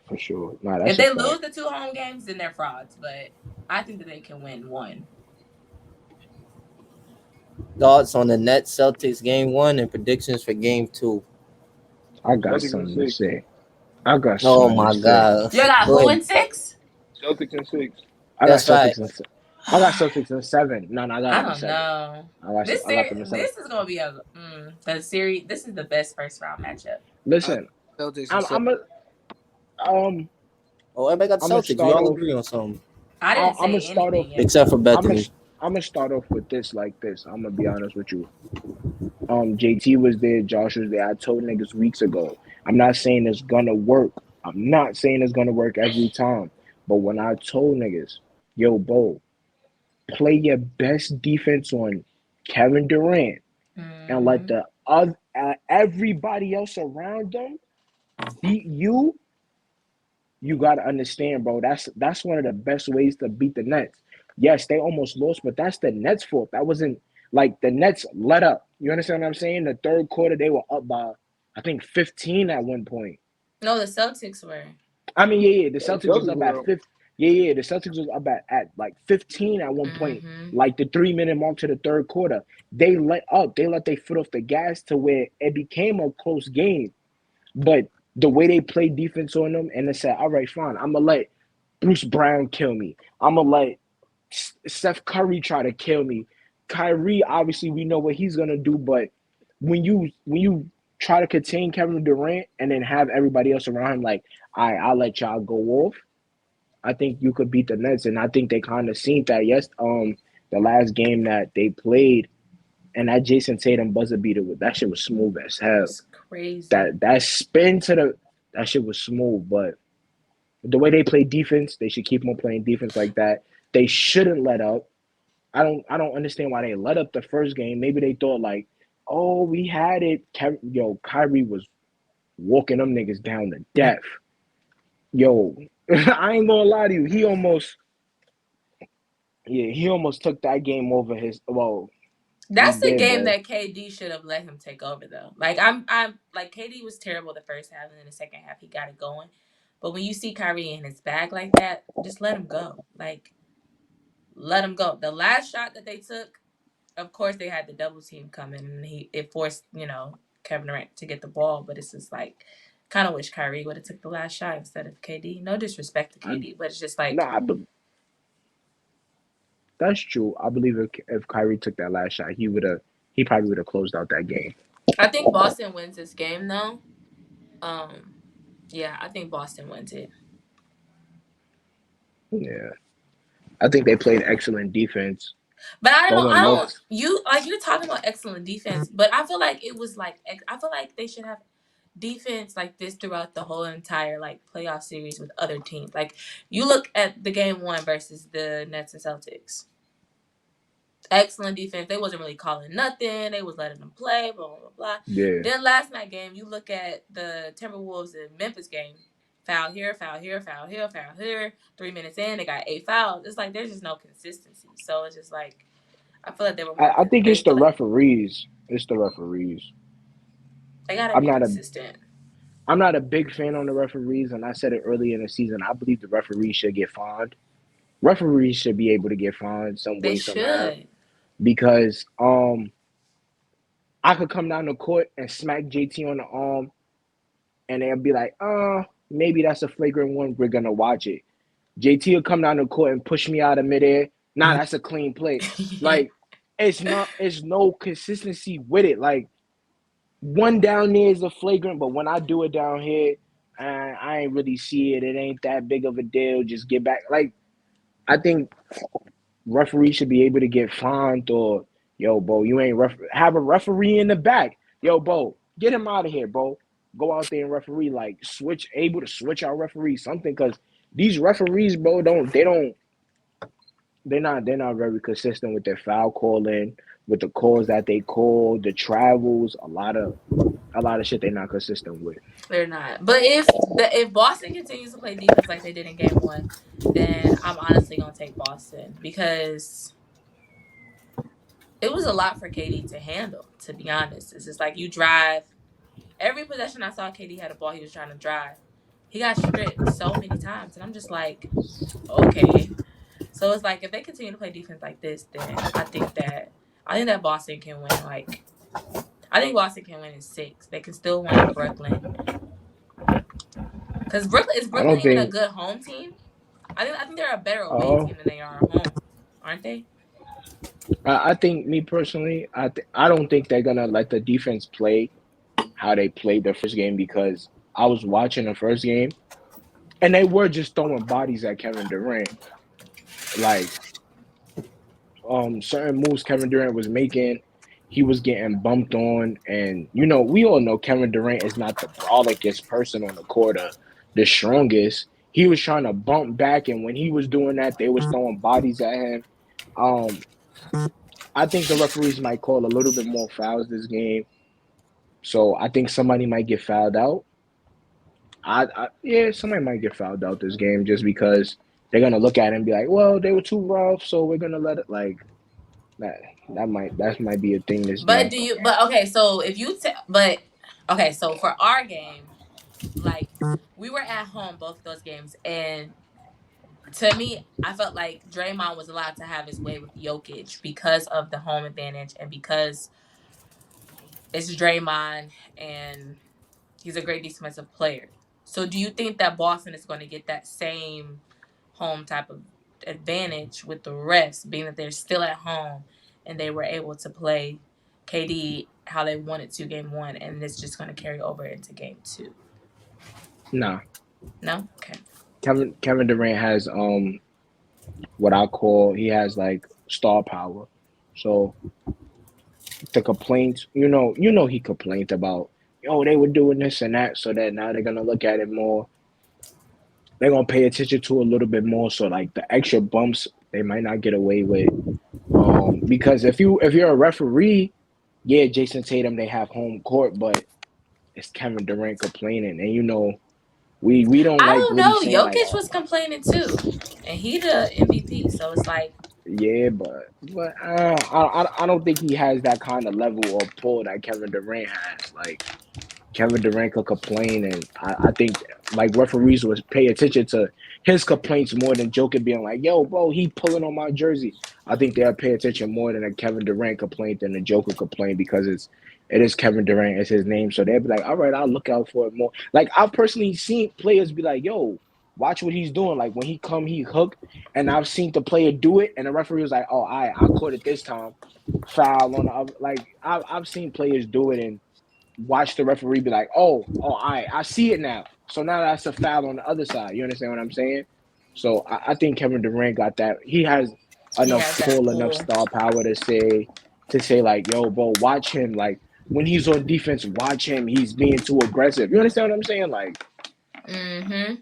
for sure. Nah, If that's a they fact. lose the 2 home games, then they're frauds. But I think that they can win one. Thoughts on the Nets Celtics game one and predictions for game two. I got Celtics in something to 6. say. I got Oh something to my say. God. You got Go who ahead. in 6? Celtics in 6. I got That's Celtics right. in I got Celtics in 7. No, I got I them in don't 7. know. I got them in 7. This is gonna be the series. This is the best first round matchup. I Listen, Celtics and I'm seven. I'm a um Oh, everybody got the I'm gonna Celtics. We start all off. agree on something. I didn't I'm gonna say start off. anything yet Except for though. Bethany. I'm gonna start off with this like this. I'm gonna be honest with you. JT was there, Josh was there. I told niggas weeks ago. I'm not saying it's gonna work. I'm not saying it's gonna work every time. But when I told niggas, yo, Bo, play your best defense on Kevin Durant and let Mm-hmm. the other everybody else around them beat you. You gotta understand, bro. That's one of the best ways to beat the Nets. Yes, they almost lost, but that's the Nets' fault. That wasn't like the Nets let up. You understand what I'm saying? The third quarter, they were up by I think 15 at one point. No, the Celtics were. I mean, yeah, the Yeah, the Celtics was Celtics up at were up. 50. Yeah, the Celtics was up at like 15 at one point, Mm-hmm. like the 3 minute mark to the third quarter. They let up. They let their foot off the gas to where it became a close game. But the way they played defense on them, and they said, all right, fine, I'm gonna let Bruce Brown kill me. I'm gonna let Steph Curry try to kill me. Kyrie, obviously, we know what he's gonna do, but when you try to contain Kevin Durant and then have everybody else around him, like, I'll let y'all go off. I think you could beat the Nets, and I think they kind of seen that. Yes, the last game that they played, and that Jason Tatum buzzer beater with that shit was smooth as hell. It's crazy. That spin to the that shit was smooth, but the way they play defense, they should keep on playing defense like that. They shouldn't let up. I don't understand why they let up the first game. Maybe they thought like, oh, we had it. Kyrie was walking them niggas down to death. Yo, I ain't gonna lie to you. He almost took that game over his. Well, he That's the did, game but that KD should have let him take over though. Like I'm like KD was terrible the first half and then the second half he got it going. But when you see Kyrie in his bag like that, just let him go. Like let him go. The last shot that they took, of course they had the double team coming and it forced, Kevin Durant to get the ball, but it's just like kind of wish Kyrie would have took the last shot instead of KD. No disrespect to I, KD, but it's just no, like that's true. I believe if Kyrie took that last shot, he probably would have closed out that game. I think Boston wins this game though. Um yeah, I think Boston wins it. Yeah, I think they played excellent defense. But I Going low. don't. You're talking about excellent defense, but I feel like it was like I feel like they should have defense like this throughout the whole entire like playoff series with other teams. Like you look at the game one versus the Nets and Celtics. excellent defense. They wasn't really calling nothing. They was letting them play, blah, blah, blah. Yeah. Then last night game, you look at the Timberwolves and Memphis game. Foul here, foul here, foul here, foul here. 3 minutes in, they got 8 fouls. It's like there's just no consistency. So it's just like I feel like they were more. I think They it's the play. referees. It's the referees. They gotta I'm be not a consistent. I'm not a big fan on the referees, and I said it early in the season. I believe the referees should get fined. Referees should be able to get fined some They way, somehow, should. because I could come down the court and smack JT on the arm, and they'll be like, maybe that's a flagrant one. We're gonna watch it. JT will come down the court and push me out of midair. Nah, that's a clean play. Yeah. Like, it's no consistency with it. Like, one down there is a flagrant, but when I do it down here, I ain't really see it. It ain't that big of a deal. Just get back. Like, I think referees should be able to get fined, or yo, Bo, you ain't have a referee in the back. Yo, Bo, get him out of here, bro. Go out there and referee, like able to switch our referee something, because these referees, bro, they're not very consistent with their foul calling, with the calls that they call, the travels, a lot of shit they're not consistent with. They're not. But if Boston continues to play defense like they did in game one, then I'm honestly gonna take Boston because it was a lot for KD to handle, to be honest. It's just like you drive every possession I saw KD had a ball he was trying to drive. He got stripped so many times. And I'm just like, okay. So it's like if they continue to play defense like this, then I think that Boston can win I think Boston can win in 6. They can still win in Brooklyn. Because is I Brooklyn don't even a think. good home team? I think they're a better away Oh, team than they are at home, aren't they? I think, me personally, I don't think they're gonna let the defense play how they played the first game, because I was watching the first game and they were just throwing bodies at Kevin Durant. Like, certain moves Kevin Durant was making, he was getting bumped on, and we all know Kevin Durant is not the brawliest person on the court, the strongest. He was trying to bump back, and when he was doing that, they was throwing bodies at him. Um, I think the referees might call a little bit more fouls this game, so I think somebody might get fouled out. Yeah, somebody might get fouled out this game, just because they're gonna look at it and be like, well, they were too rough, so we're gonna let it, like, that. That might be a thing this But game. okay, so okay, so for our game, like we were at home both of those games, and to me, I felt like Draymond was allowed to have his way with Jokic because of the home advantage and because it's Draymond and he's a great defensive player. So do you think that Boston is going to get that same home type of advantage with the rest, being that they're still at home and they were able to play KD how they wanted to game one, and it's just going to carry over into game two? Nah, No? Okay. Kevin Durant has what I call, he has like star power. So the complaints, he complained about, they were doing this and that, so that now they're gonna look at it more. They're gonna pay attention to a little bit more. So, like, the extra bumps they might not get away with. Because if you're a referee, yeah, Jason Tatum, they have home court, but it's Kevin Durant complaining, and we don't I like don't really know. saying like, Jokic was complaining too, and he the MVP. So it's like, yeah, but I don't think he has that kind of level of pull that Kevin Durant has. Like, Kevin Durant could complain, and I think, like, referees would pay attention to his complaints more than Joker being like, "Yo, bro, he pulling on my jersey." I think they'll pay attention more than a Kevin Durant complaint than a Joker complaint, because it is Kevin Durant, it's his name, so they'll be like, "All right, I'll look out for it more." Like, I've personally seen players be like, "Yo, watch what he's doing." Like, when he hook, and I've seen the player do it, and the referee was like, "Oh, I caught it this time." Foul on the other. Like, I've seen players do it, and watch the referee be like, all right, I see it now. So now that's a foul on the other side. You understand what I'm saying? So I think Kevin Durant got that. He has he enough has that pull, enough pull. star power to say like, yo, bro, watch him. Like, when he's on defense, watch him. He's being too aggressive. You understand what I'm saying? Like, Mm-hmm.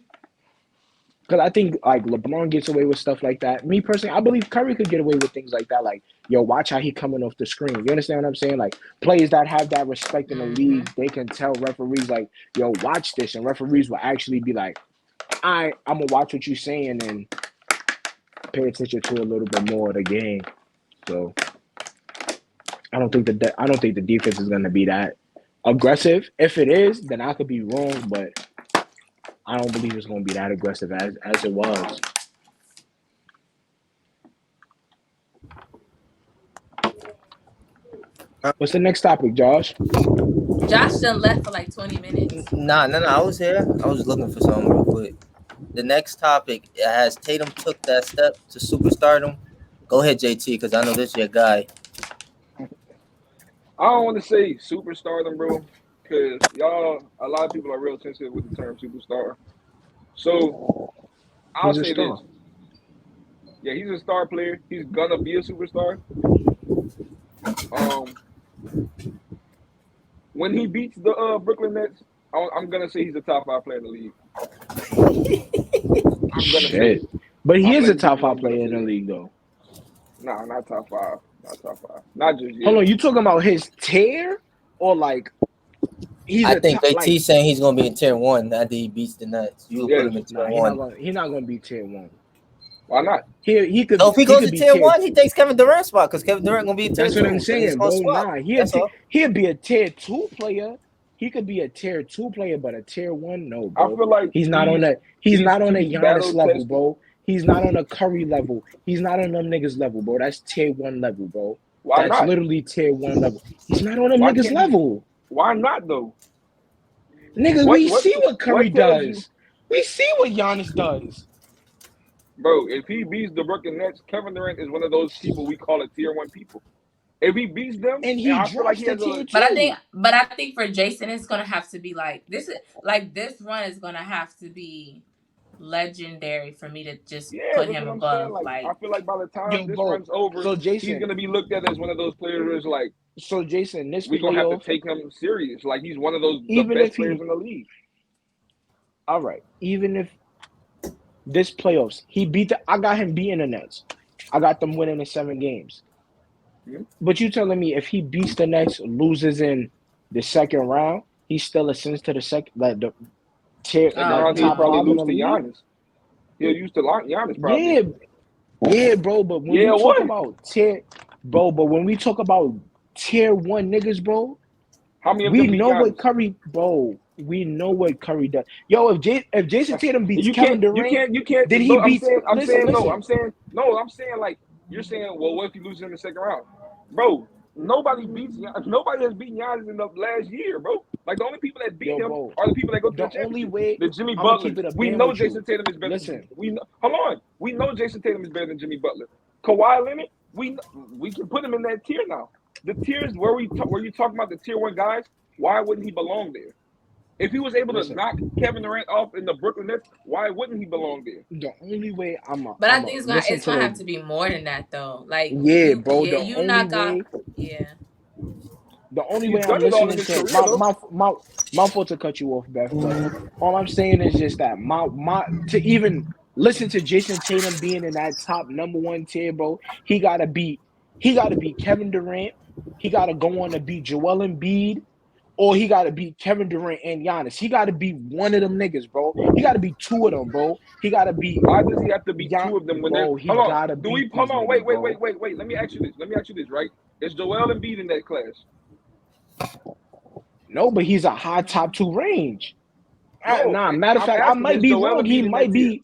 Because I think like LeBron gets away with stuff like that. Me personally, I believe Curry could get away with things like that. Like, yo, watch how he coming off the screen. You understand what I'm saying? Like players that have that respect in the league, they can tell referees like, yo, watch this, and referees will actually be like, I'm gonna watch what you're saying and pay attention to a little bit more of the game. So I don't think the defense is gonna be that aggressive. If it is, then I could be wrong, but I don't believe it's going to be that aggressive as it was. What's the next topic, Josh? Josh done left for like 20 minutes. Nah. I was here. I was looking for something real quick. The next topic, it has Tatum took that step to superstardom. Go ahead, JT, because I know this is your guy. I don't want to say superstardom, bro, because a lot of people are real sensitive with the term superstar. So I'll say this. Yeah, he's a star player. He's gonna be a superstar. When he beats the Brooklyn Nets, I'm gonna say he's a top 5 player in the league. Shit. But he is a top 5 player in the league, though. Nah, not top 5. Not top 5. Not just yet. Hold on, you talking about his tier or like? I think JT saying he's gonna be in tier 1 after he beats the Nets. You put him in tier 1. He's not gonna be tier 1. Why not? He could. So if he goes to tier 1, he takes Kevin Durant's spot because Kevin Durant gonna be in tier 2. That's what I'm saying, bro. Nah, he'd be a tier 2 player. He could be a tier 2 player, but a tier 1, no, bro. I feel like he's not on a Giannis level, bro. He's not on a Curry level. He's not on them niggas level, bro. That's tier 1 level, bro. Why That's not? Literally tier 1 level. He's not on them niggas level. Why not though? Nigga, we see what Curry does. We see what Giannis does. Bro, if he beats the Brooklyn Nets, Kevin Durant is one of those people we call a tier 1 people. If he beats them, and he drops like the tier 2. But I think for Jason, it's gonna have to be like this run is gonna have to be legendary for me to just put him above. Like I feel like by the time this run's over, so Jason, he's gonna be looked at as one of those players who's like. So Jason, we're gonna have to take him serious. Like he's one of those the best players in the league. All right, even if this playoffs, I got him beating the Nets. I got them winning in 7 games. Yeah. But you telling me if he beats the Nets, loses in the second round, he still ascends to the second, like the tier. He'll probably lose to Giannis. He'll use to Giannis probably. Yeah, bro. But when we talk about tier, bro. But when we talk about tier 1 niggas, bro, how many of we know what Curry, bro. We know what Curry does. Yo, if Jason Tatum beats Kevin Durant, you can't. Then he beats. I'm saying like you're saying. Well, what if he loses in the second round, bro? Nobody has beaten Giannis in the last year, bro. Like the only people that beat him are the people that go to the championship. The Jimmy Butler. We know Jason Tatum is better. Listen, we know Jason Tatum is better than Jimmy Butler. Kawhi Leonard, we can put him in that tier now. The tiers where you talking about the tier 1 guys, why wouldn't he belong there? If he was able to knock Kevin Durant off in the Brooklyn Nets, why wouldn't he belong there? The only way I think it's gonna have to be more than that though. Like bro. The only way I'm listening to my fault to cut you off, Beth. But all I'm saying is just that to even listen to Jason Tatum being in that top number 1 tier, bro. He gotta beat Kevin Durant. He gotta go on to beat Joel Embiid. Or he got to beat Kevin Durant and Giannis. He got to beat one of them niggas, bro. He got to beat 2 of them, bro. He got to beat. Why does he have to beat 2 of them when they're? Hold on. Wait. Let me ask you this, right? Is Joel Embiid in that class? No, but he's a high top 2 range. Matter of fact, I might be wrong. He might be.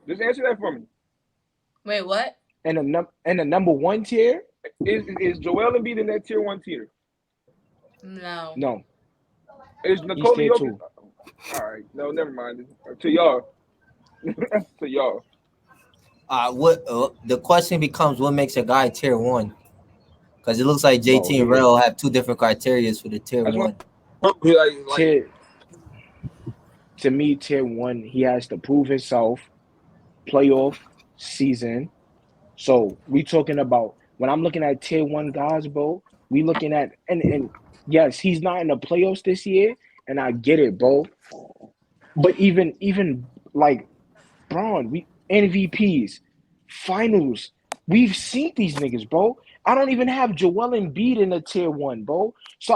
Just answer that for me. Wait, what? In the number 1 tier. Is Joel Embiid in that tier 1 tier? No. Is Nikola Jokic? All right. No, never mind. To y'all. The question becomes, what makes a guy tier 1? Because it looks like JT and Rel have 2 different criteria for the tier 1. To me, tier 1, he has to prove himself, playoff season. So we talking about. When I'm looking at tier 1 guys, bro, we looking at and yes, he's not in the playoffs this year, and I get it, bro. But even like Braun, we MVPs, finals. We've seen these niggas, bro. I don't even have Joel Embiid in a tier one, bro. So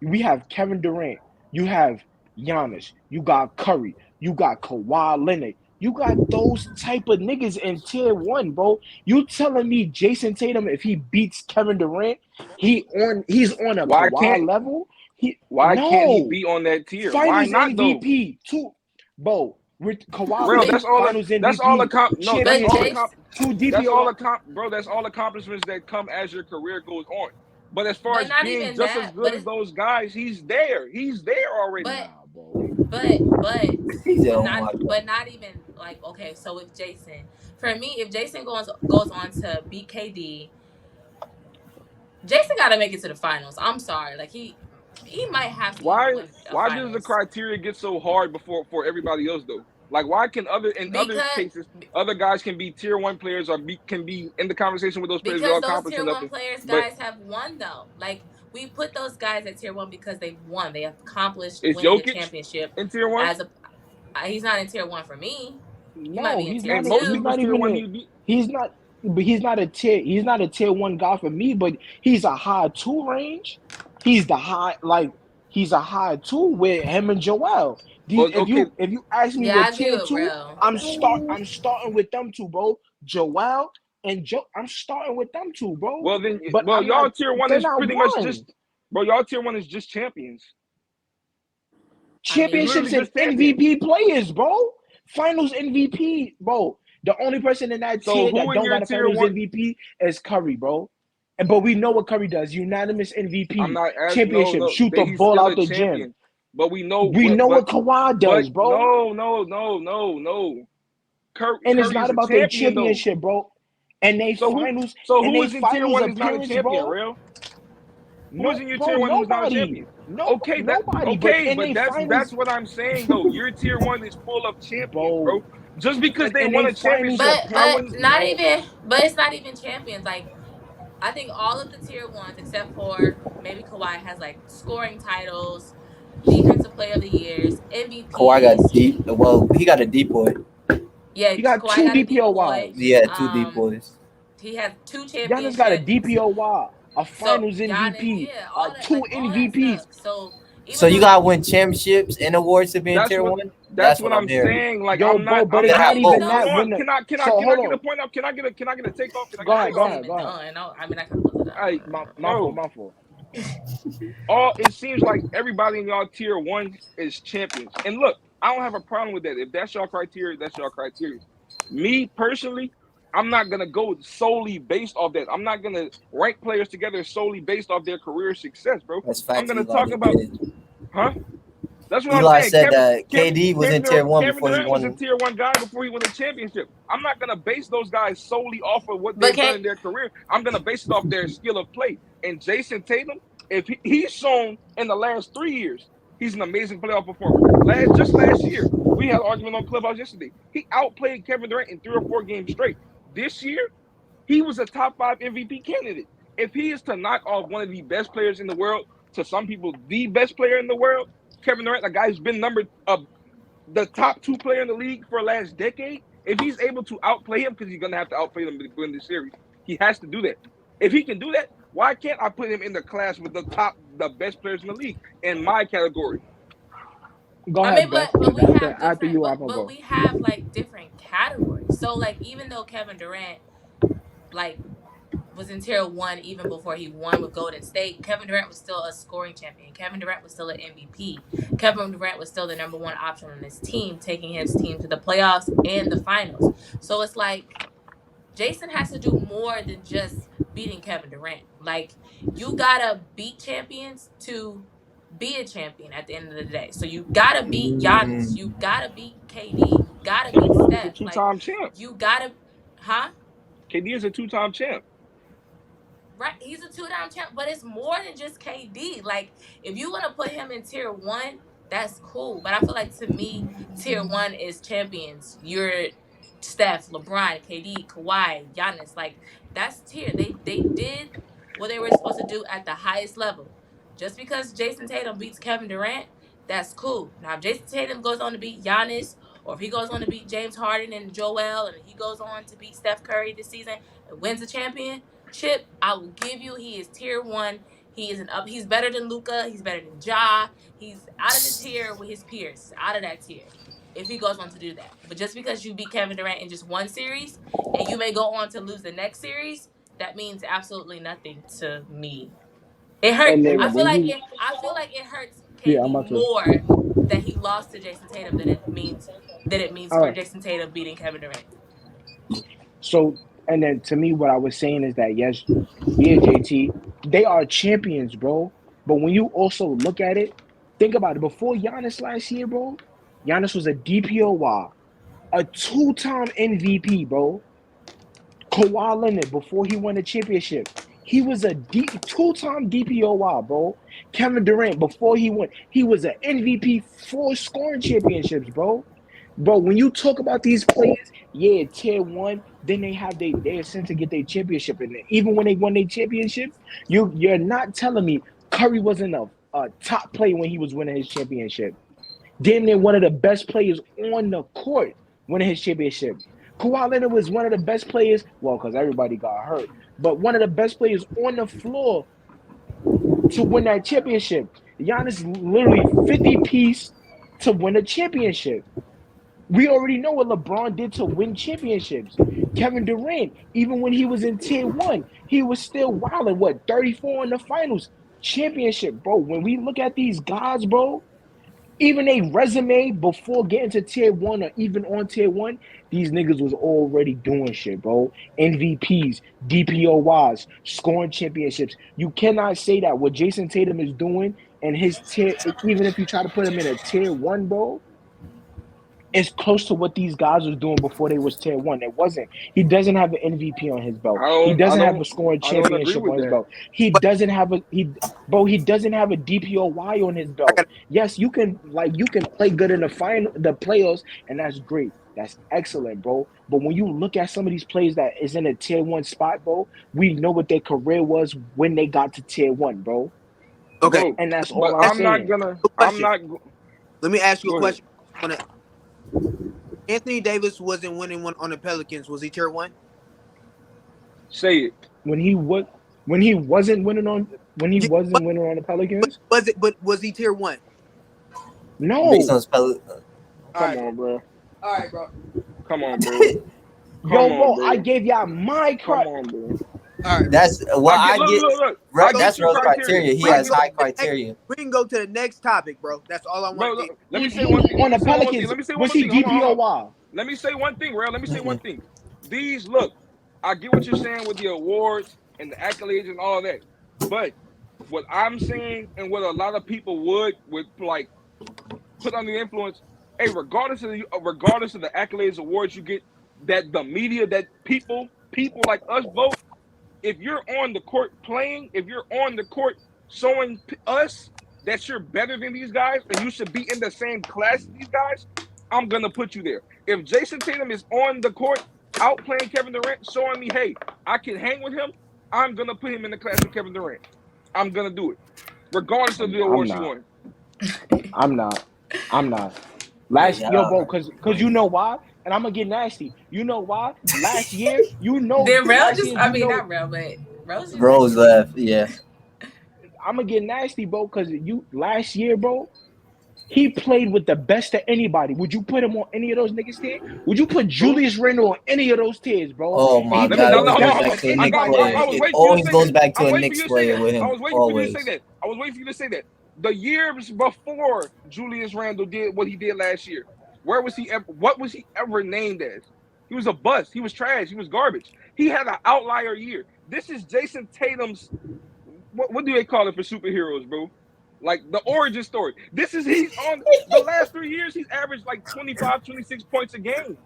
we have Kevin Durant, you have Giannis, you got Curry, you got Kawhi Leonard, you got those type of niggas in tier one, bro. You telling me Jason Tatum, if he beats Kevin Durant, he's on a Why Kawhi can't level? He why can't he no be on that tier? Why finals not though? MVP two, bro. With Kawhi Bro, But Leonard, that's all. Finals That's all MVP, no, that's all championship, Jace, two that's all DPO. bro. That's all accomplishments that come as your career goes on. But as far but as not being even just as that. good as those guys, he's there. He's there already. But Nah, bro. but He said, but "Oh not my god." but not even like okay. So with Jason, for me, if Jason goes on to beat KD, Jason got to make it to the finals. I'm sorry, like he might have to even Why win a why does the finals criteria get so hard before for everybody else though? Like why can other because cases other guys can be tier one players or can be in the conversation with those players because without those tier accomplishing one nothing, players but guys have won though. Like we put those guys at tier one because they've won. They have accomplished is winning a Jokic championship in tier one? as a. He's not in tier one for me. He might No, be in he's tier not. And most He's two. people's not tier even one a. he'd be. He's not. But he's not a tier. He's not a tier one guy for me. But he's a high two range. He's the high like. He's a high two with him and Joel. Well, okay, If you ask me Yeah, what I tier do, two, bro. I'm starting with them two, bro. Joel and Joe. I'm starting with them two, bro. But well, I'm not. y'all tier one They're is not pretty much one. just, bro. Y'all tier one is just champions. I It's mean, literally Championships and just champions. MVP players, bro. Finals MVP, bro. The only person in that So tier who that in don't your got a tier Finals one? MVP is Curry, bro. And but we know what Curry does: unanimous I'm MVP, not as no championship, no. shoot the He's ball still out a the gym. champion, but we know We know what Kawhi but does, bro. no. And it's Curry not is a about their champion though. championship, bro. And they So finals and who they is in tier finals one is not a appearance, champion, bro. real? Who is No, in your bro, tier one who's not a nobody. champion? No, Okay, nobody. But in but they that's finals, what I'm saying though. Your tier one is full of champions, bro. bro. Just because But they in won they a finals championship, I but appearance, wouldn't. not bro. even. But it's not even champions. Like I think all of the tier ones, except for maybe Kawhi, has like scoring titles, defensive player of the years, Kawhi got MVPs. deep. Well, he got a depoy. Yeah, He got Kawhi two got a DPOY. DPOYs. Yeah, two depoys. He has two Giannis got a championships. DPOY, a So Finals Giannis, MVP, yeah, all that, two like all that MVPs. stuff. So So even you though gotta win championships and awards to be in tier one. That's That's what what I'm I'm hearing. saying. Like Yo, bro, but You I'm it's gotta not. not have even both. that. Hold on. When the Can so I hold get a on, point up? Can I get a takeoff? Can I go get a I ahead, go wasn't takeoff? ahead, even go ahead. done. I mean, I could close it out. Like My fault, bro, my fault. all it seems like everybody in y'all tier one is champions. And look, I don't have a problem with that. If that's your criteria, that's your criteria. Me personally, I'm not gonna go solely based off that. I'm not gonna rank players together solely based off their career success, bro. That's I'm facts. gonna Eli talk just about, did. huh? That's what I'm Eli saying. said that KD was in tier one Kevin before he Durant was a won. tier one guy before he won a championship. I'm not gonna base those guys solely off of what But they've done can't. in their career. I'm gonna base it off their skill of play. And Jason Tatum, if he's shown in the last 3 years, he's an amazing playoff performer. Last year, we had an argument on Clubhouse yesterday. He outplayed Kevin Durant in 3 or 4 games straight. This year, he was a top five MVP candidate. If he is to knock off one of the best players in the world, to some people, the best player in the world, Kevin Durant, a guy who's been the top two player in the league for the last decade, if he's able to outplay him, because he's gonna have to outplay him to win this series, he has to do that. If he can do that, why can't I put him in the class with the best players in the league in my category? Go I mean, ahead, Beth. but Because we have after different, you, I'm gonna but go. we have like different categories. So like even though Kevin Durant like was in tier one even before he won with Golden State, Kevin Durant was still a scoring champion. Kevin Durant was still an MVP. Kevin Durant was still the number one option on his team, taking his team to the playoffs and the finals. So it's like Jason has to do more than just beating Kevin Durant. Like you gotta beat champions to be a champion at the end of the day. So you gotta beat Giannis. Mm, You gotta beat KD. You gotta beat KD is a Steph. Like two-time champ. you gotta, huh? KD is a two-time champ. Right, he's a two-time champ, but it's more than just KD. Like, if you want to put him in tier one, that's cool. But I feel like to me, tier one is champions. You're Steph, LeBron, KD, Kawhi, Giannis. Like, that's tier. They did what they were supposed to do at the highest level. Just because Jason Tatum beats Kevin Durant that's cool. Now, if Jason Tatum goes on to beat Giannis, or if he goes on to beat James Harden and Joel, and he goes on to beat Steph Curry this season and wins a championship, I will give you he is tier one. He is he's better than Luka. He's better than Ja. He's out of the tier with his peers. He's out of that tier if he goes on to do that. But just because you beat Kevin Durant in just one series and you may go on to lose the next series, that means absolutely nothing to me. It hurt. And then I feel when like you, it hurts yeah, I'm KD about to. more that he lost to Jason Tatum than it means All for right. Jason Tatum beating Kevin Durant. So, and then to me, what I was saying is that yes, yeah, JT, they are champions, bro. But when you also look at it, think about it. Before Giannis last year, bro, Giannis was a DPOY, a two-time MVP, bro. Kawhi Leonard, before he won the championship, he was a two-time DPOY, bro. Kevin Durant, before he won, he was an MVP, 4 scoring championships, bro. Bro, when you talk about these players, yeah, tier one, then they have they sent to get their championship in there. Even when they won their championships, you're not telling me Curry wasn't a top player when he was winning his championship. Damn near one of the best players on the court winning his championship. Kawhi Leonard was one of the best players, well, because everybody got hurt, but one of the best players on the floor to win that championship. Giannis literally 50-piece to win a championship. We already know what LeBron did to win championships. Kevin Durant, even when he was in tier one, he was still wilding. What, 34 in the finals? Championship, bro. When we look at these guys, bro, even a resume before getting to tier one or even on tier one, these niggas was already doing shit, bro. MVPs, DPOYs, scoring championships. You cannot say that what Jason Tatum is doing and his tier, even if you try to put him in a tier one, bro, it's close to what these guys was doing before they was tier one. It wasn't. He doesn't have an MVP on his belt. He doesn't have a scoring I don't agree championship with on his that. belt. He doesn't have he doesn't have a DPOY on his I belt. got Yes, you can play good in the playoffs, and that's great. That's excellent, bro. But when you look at some of these players that is in a tier one spot, bro, we know what their career was when they got to tier one, bro. okay. Bro, And that's but all I'm saying. Question. Let me ask you a Go ahead. question. Anthony Davis wasn't winning one on the Pelicans. Was he tier one? Say it. When he wasn't winning on the Pelicans, But was he tier one? no. Based on spell. Come on, bro. All right, bro. Come on, bro. Yo, Come bro, on, bro. I gave y'all my Come crap. on, bro. All right. That's what I get. Look. That's Rose criteria. He has high criteria. We can go to the next topic, bro. That's all I Bro, want to do. let me say one thing. On the Pelicans, was he DPOY? Let me say one thing, Rail. Let me say one thing. Look, I get what you're saying with the awards and the accolades and all that. But what I'm saying and what a lot of people would like put on the influence, hey, regardless of the accolades, awards you get, that the media, that people like us vote, if you're on the court playing, if you're on the court showing us that you're better than these guys and you should be in the same class as these guys, I'm going to put you there. If Jason Tatum is on the court outplaying Kevin Durant, showing me, hey, I can hang with him, I'm going to put him in the class of Kevin Durant. I'm going to do it, regardless of the awards you won. I'm not. Bro, because you know why? And I'm going to get nasty. You know why? Last year, Then Rel not Rel, but Rose left, yeah. I'm going to get nasty, bro, because last year, bro, he played with the best of anybody. Would you put him on any of those niggas' tier? Would you put Julius Randle on any of those tiers, bro? Oh my God! It always goes back to a Knicks player with him. I was waiting for you to say that. I was waiting for you to say that. The years before Julius Randle did what he did last year, where was he ever? What was he ever named as? He was a bust. He was trash. He was garbage. He had an outlier year. This is Jason Tatum's. What do they call it for superheroes, bro? Like the origin story. He's on the last 3 years, he's averaged like 25, 26 points a game.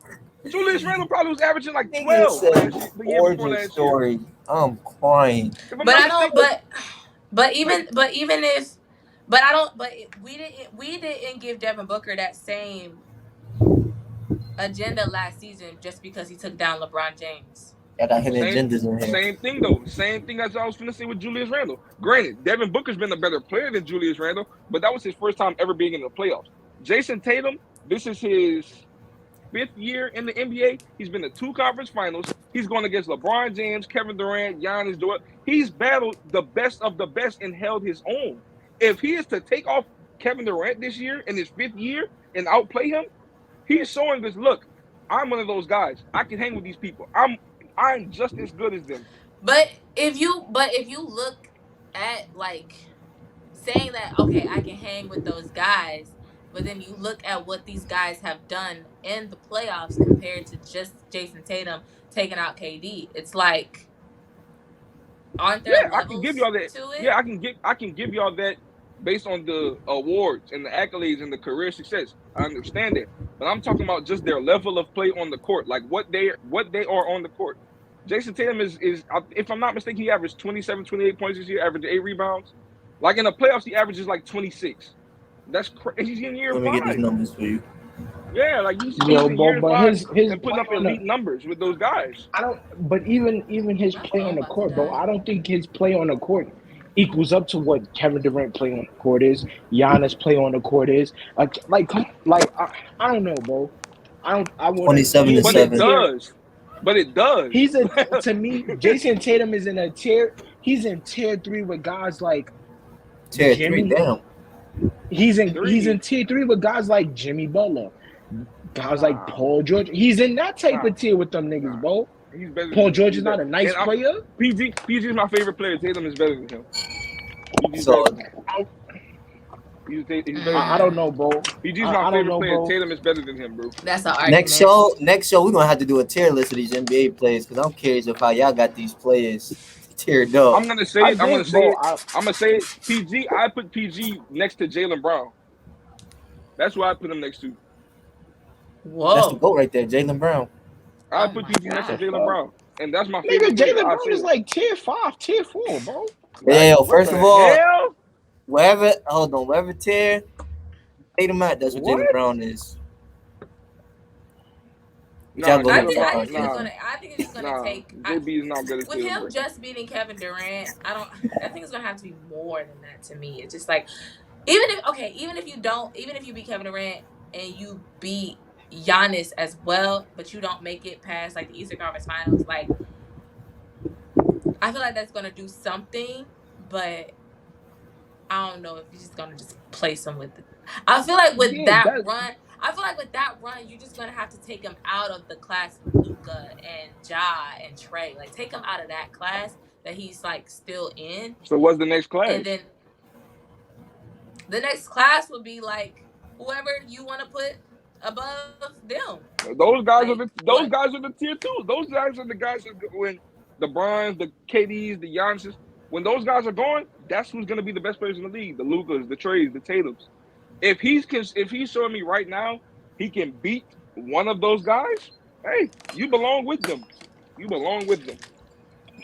Julius Randle probably was averaging like 12 the year before last story. Year. I'm crying. But I don't we didn't give Devin Booker that same agenda last season just because he took down LeBron James. I got hidden Same, agendas in here. same thing though. Same thing as I was finna say with Julius Randle. Granted, Devin Booker's been a better player than Julius Randle, but that was his first time ever being in the playoffs. Jason Tatum, this is his 5th year in the NBA. He's been to 2 conference finals. He's going against LeBron James, Kevin Durant, Giannis. He's battled the best of the best and held his own. If he is to take off Kevin Durant this year in his 5th year and outplay him, he's showing us, look, I'm one of those guys. I can hang with these people. I'm just as good as them. But if you look at like saying that, okay, I can hang with those guys, but then you look at what these guys have done in the playoffs compared to just Jason Tatum taking out KD, it's like, aren't there Yeah, I can give levels y'all that. to it? Yeah, I can give y'all that based on the awards and the accolades and the career success. I understand that. But I'm talking about just their level of play on the court, like what they are on the court. Jason Tatum is if I'm not mistaken, he averaged 27, 28 points this year, averaged 8 rebounds. Like in the playoffs, he averages like 26. That's crazy. He's in year Let me get these 5. numbers for you. Yeah, like he's Yo, in year but 5 his and putting up play on elite the, numbers with those guys. I don't. But even his My play on phone the about to court, bro. die. I don't think his play on the court equals up to what Kevin Durant play on the court is. Giannis play on the court is. I don't know, bro. I wouldn't. 27 to He's But in a it 7. tier. does. But it does. He's a to me. Jason Tatum is in a tier. He's in tier 3 with guys like Tier 3, Jimmy. damn. He's in 3. tier 3 with guys like Jimmy Butler, guys like Nah, Paul George. He's in that type nah, of tier with them niggas, nah. bro. He's better than Paul him. George He's is not better. a nice And player. PG is my favorite player. Tatum is better than him. PG's So better than him. He's better I than don't him. know, bro. PG's my I don't favorite know, player. bro. Tatum is better than him, bro. That's an argument. next show, we're gonna have to do a tier list of these NBA players because I'm curious of how y'all got these players tiered up. I'm gonna say I it. I'm gonna think, say bro. it. I'm gonna say it. PG. I put PG next to Jaylen Brown. That's who I put him next to. That's the Whoa. goat right there, Jaylen Brown. I Oh put my PG next to god. Jaylen Brown, and that's my Nigga, favorite player. Jalen I Brown say is that. like tier 5, tier 4, bro. Yeah, Like, yo, what first the of all, hell? wherever tier Tatum at, that's what What? Jaylen Brown is. But y'all Nah, go I ahead. Jaylen think Brown. I think it's Nah, gonna nah. take JB is not good as with Jaylen him Brown. just beating Kevin Durant. I think it's gonna have to be more than that to me. It's just like even if you beat Kevin Durant and you beat Giannis as well, but you don't make it past like the Eastern Conference Finals, like I feel like that's gonna do something, but I don't know if you're just gonna just place him with. I feel like with Yeah, that that run, you're just gonna have to take him out of the class of Luca and Ja and Trey. Like take him out of that class that he's like still in, So what's the next class? and then the next class would be like whoever you want to put above them. Those guys are Like those what? guys are the tier 2s. Those guys are the guys that when the Bryans, the KDs, the Giannis, when those guys are gone, that's who's gonna be the best players in the league. The Lucas, the Treys, the Tatums. If he's showing me right now he can beat one of those guys, hey, you belong with them. You belong with them.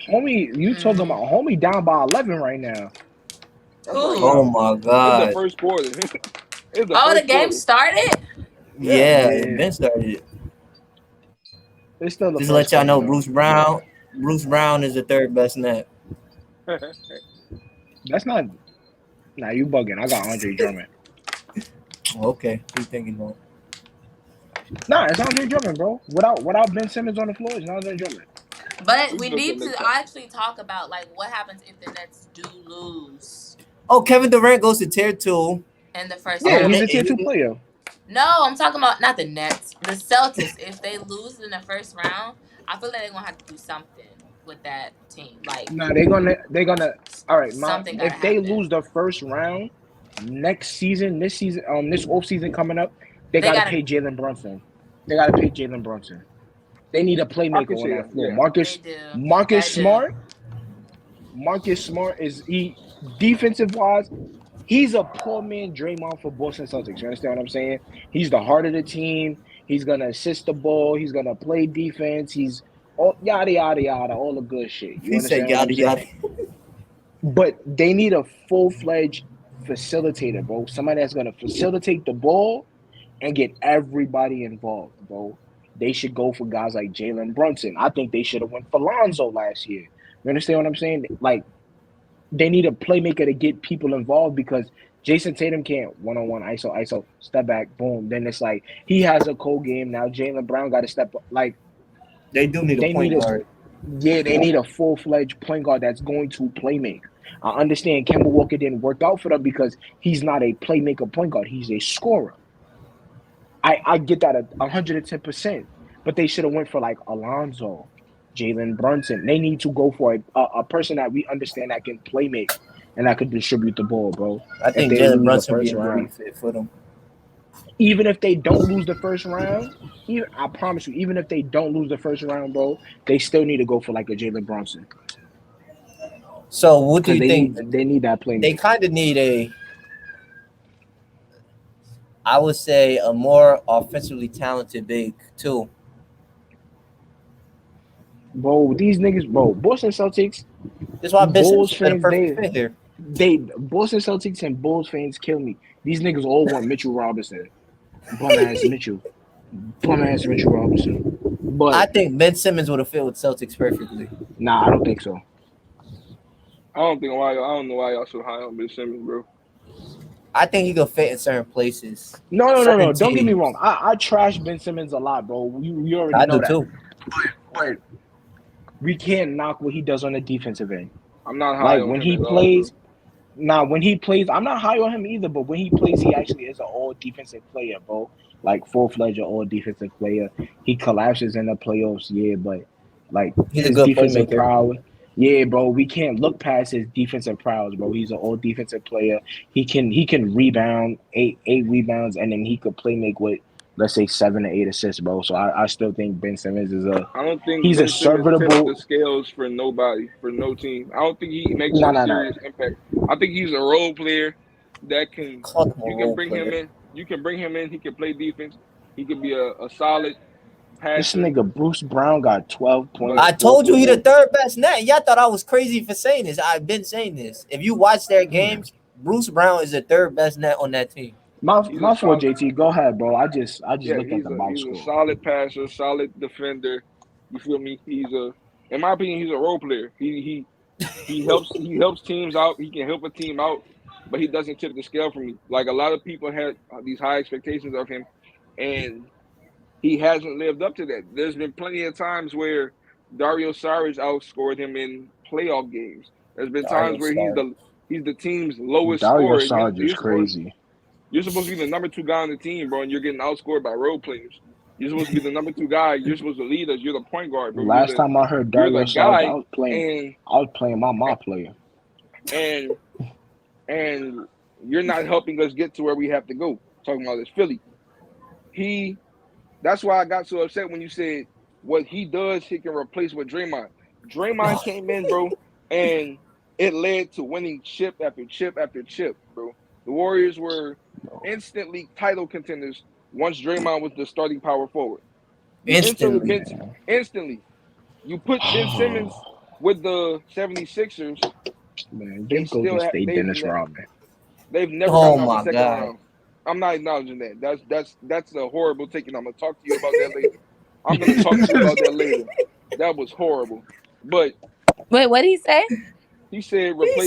homie, you talking Mm. about homie down by 11 right now. That's right Oh Who? now. my It's the god. first quarter. It's the Oh, the first game quarter. started. Yeah. Yeah, Yeah, it been started. it's still the Just to first let y'all quarter know, though. Bruce Brown is the third best net. That's not. Nah, you bugging. I got Andre Drummond. Okay, keep thinking about. Nah, it's Andre Drummond, bro. Without Ben Simmons on the floor, it's Andre Drummond. But We we can go to the need to next topic. actually talk about like what happens if the Nets do lose Oh, Kevin Durant goes to tier 2. in the first Yeah, round. he's a tier 2 player. No, I'm talking about not the Nets, the Celtics. If they lose in the first round, I feel like they're gonna have to do something with that team. Like Nah, they're gonna. All right, something gotta if they happen. lose the first round next season, this off season coming up, they They gotta gotta. pay Jalen Brunson. They gotta pay Jalen Brunson. They need a I playmaker can on see that that. floor. Yeah. They do. Marcus They do. Smart. Marcus Smart is defensive wise. He's a poor man Draymond for Boston Celtics. You understand what I'm saying? He's the heart of the team. He's gonna assist the ball. He's gonna play defense. He's all yada yada yada, all the good shit. You He said understand what I'm yada saying? yada. But they need a full-fledged facilitator, bro. Somebody that's gonna facilitate the ball and get everybody involved, bro. they should go for guys like Jalen Brunson. I think they should have went for Lonzo last year. You understand what I'm saying? Like, they need a playmaker to get people involved because Jason Tatum can't one-on-one ISO, step back, boom. Then it's like he has a cold game. Now Jaylen Brown got to step up. Like, They do need a they point need guard. they need a full-fledged point guard that's going to playmake. I understand Kemba Walker didn't work out for them because he's not a playmaker point guard. He's a scorer. I get that 110%. But they should have went for like Alonzo, Jalen Brunson. They need to go for a person that we understand that can play make and that could distribute the ball, bro. I think Jalen Brunson would be a great fit for them. Even if they don't lose the first round, I promise you, even if they don't lose the first round, bro, they still need to go for like a Jalen Brunson. So what do you think? They need that play. They kind of need I would say a more offensively talented big too. Bro, these niggas, bro, Boston Celtics. That's why Bulls fans, fit here. Boston Celtics and Bulls fans kill me. These niggas all want Mitchell Robinson. Bum ass Mitchell Robinson. But I think Ben Simmons would have fit with Celtics perfectly. Nah, I don't think so. I don't know why y'all so high on Ben Simmons, bro. I think he could fit in certain places. No. Don't get me wrong. I trash Ben Simmons a lot, bro. You already know that. I do too. But we can't knock what he does on the defensive end. I'm not high on when him he at plays. All, When he plays, I'm not high on him either. But when he plays, he actually is an all defensive player, bro. Like full-fledged all defensive player. He collapses in the playoffs, yeah, but like he's his a good defensive playmaker. prowess. Yeah, bro, we can't look past his defensive prowess, bro. He's an all defensive player. He can rebound, eight rebounds, and then he could play make with, let's say, 7 to 8 assists, bro. So I still think Ben Simmons is I don't think he's Ben a Simmons serviceable tips the scales for nobody, for no team. I don't think he makes a serious impact. I think he's a role player that can you can bring him in. You can bring him in. He can play defense. He could be a solid passer. This nigga Bruce Brown got 12 points. I told you he the third best net. Y'all thought I was crazy for saying this. I've been saying this. If you watch their games, Bruce Brown is the third best net on that team. My fault, JT. Go ahead, bro. I just looked at the box score. He's a solid passer, solid defender. You feel me? In my opinion, he's a role player. He helps teams out. He can help a team out, but he doesn't tip the scale for me. Like a lot of people had these high expectations of him, and he hasn't lived up to that. There's been plenty of times where Dario Saric outscored him in playoff games. There's been times where he's the team's lowest scorer. Dario Saric is crazy. You're supposed to be the number 2 guy on the team, bro, and you're getting outscored by role players. You're supposed to be the number 2 guy. You're supposed to lead us. You're the point guard, bro. Last time I heard Dario Saric, I was playing my player. And you're not helping us get to where we have to go. Talking about this Philly. That's why I got so upset when you said what he does, he can replace with Draymond. Draymond came in, bro, and it led to winning chip after chip after chip, bro. The Warriors were instantly title contenders once Draymond was the starting power forward. Instantly. You put Ben Simmons with the 76ers. Man, they Golden State Dennis Rodman. They've never gotten out the second round. I'm not acknowledging that. That's a horrible take, and I'm gonna talk to you about that later. That was horrible. But wait, what did he say? He said He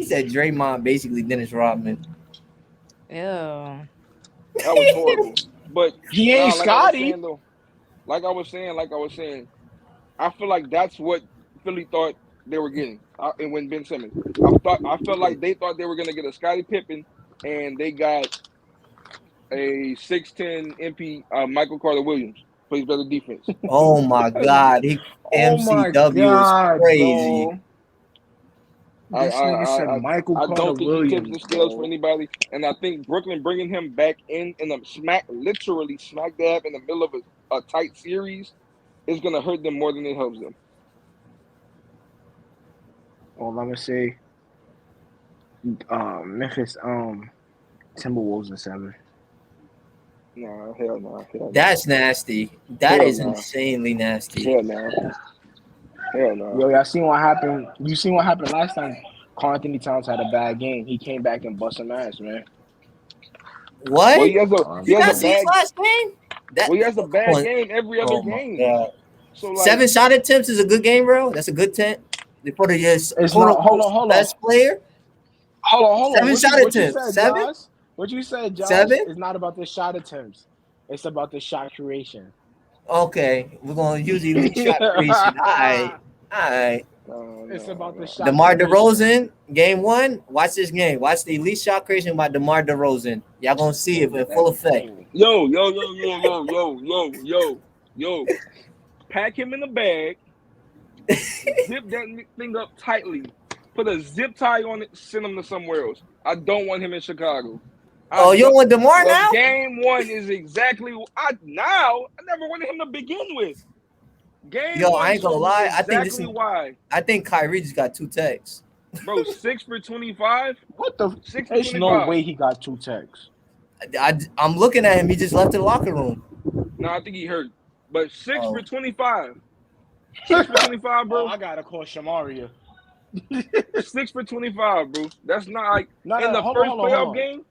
said Draymond basically Dennis Rodman. Ew. That was horrible. But he ain't Scotty. Like I was saying, I feel like that's what Philly thought they were getting. And when Ben Simmons, I felt like they thought they were gonna get a Scottie Pippen, and they got a 6'10" MP Michael Carter Williams. Plays better defense. Oh my God, MCW is crazy. Bro. This nigga said Michael Carter don't think Williams, he tips the scales for anybody, and I think Brooklyn bringing him back in literally smack dab in the middle of a tight series is gonna hurt them more than it helps them. Well, I'm gonna say Memphis Timberwolves in 7. Nah, hell no. That's nasty. That is insanely nasty. Hell no. Yo, y'all seen what happened? You seen what happened last time? Karl Anthony Towns had a bad game. He came back and bust some ass, man. What? Well, he has you guys see his last game? That Well, he has a bad one- game every other oh my game. god. So like, 7 shot attempts is a good game, bro. That's a good 10. For the It's quote not. unquote Hold on. best player. Hold on. 7 shot What you attempts. said, 7? Josh? What you said, Josh? 7? It's not about the shot attempts. It's about the shot creation. Okay, we're gonna use elite shot creation. All right, all right. It's about the no. shot DeMar creation. DeRozan, game 1. Watch this game. Watch the elite shot creation by DeMar DeRozan. Y'all gonna see it in full effect. Yo. Pack him in a bag. Zip that thing up tightly. Put a zip tie on it. Send him to somewhere else. I don't want him in Chicago. Oh, you don't want DeMar Well, now? game 1 is exactly I never wanted him to begin with. Game Yo, 1 I ain't gonna showed me lie. exactly why. I think Kyrie just got 2 texts. Bro, 6 for 25. What the? 6 for There's 25. no way he got 2 texts. I'm looking at him. He just left the locker room. No, I think he hurt. But 6 Oh. for 25. 6 for 25, bro. Oh, I gotta call Shamaria. 6 for 25, bro. That's not like No, in the hold first on. playoff game.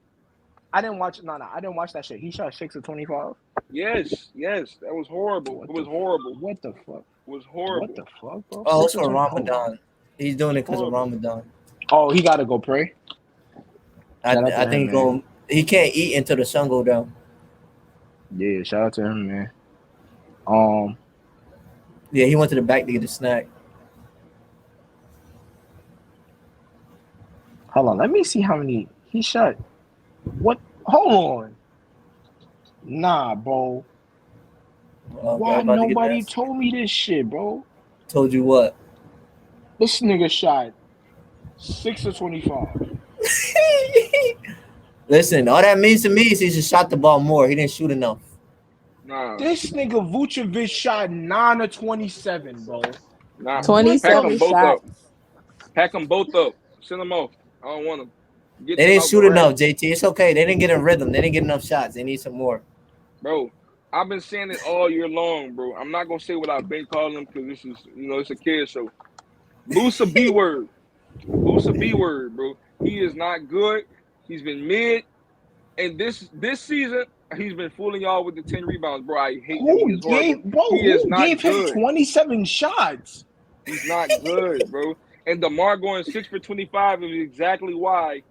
I didn't watch. No, I didn't watch that shit. He shot 6 of 25. Yes, that was horrible. It was horrible. What the fuck? It was horrible. What the fuck, bro? Oh, 6 it's of for 25. Ramadan. He's doing it because of Ramadan. Oh, he gotta go pray. I think he can't eat until the sun go down. Yeah, shout out to him, man. Yeah, he went to the back to get a snack. Hold on. Let me see how many he shot. What? Hold on. Nah, bro. Why nobody told me this shit, bro? Told you what? This nigga shot 6 of 25. Listen, all that means to me is he just shot the ball more. He didn't shoot enough. Nah. This nigga Vucevic shot 9 of 27, bro. Nah. 27 shots. Pack them both up. Send them off. I don't want them. They didn't shoot enough, JT. It's okay. They didn't get in rhythm. They didn't get enough shots. They need some more. Bro, I've been saying it all year long, bro. I'm not gonna say what I've been calling him because this is, it's a kid show. Boosa B word. Boosa B word, bro. He is not good. He's been mid. And this season, he's been fooling y'all with the 10 rebounds, bro. I hate him. Who gave him 27 shots? He's not good, bro. And DeMar going 6 for 25 is exactly why,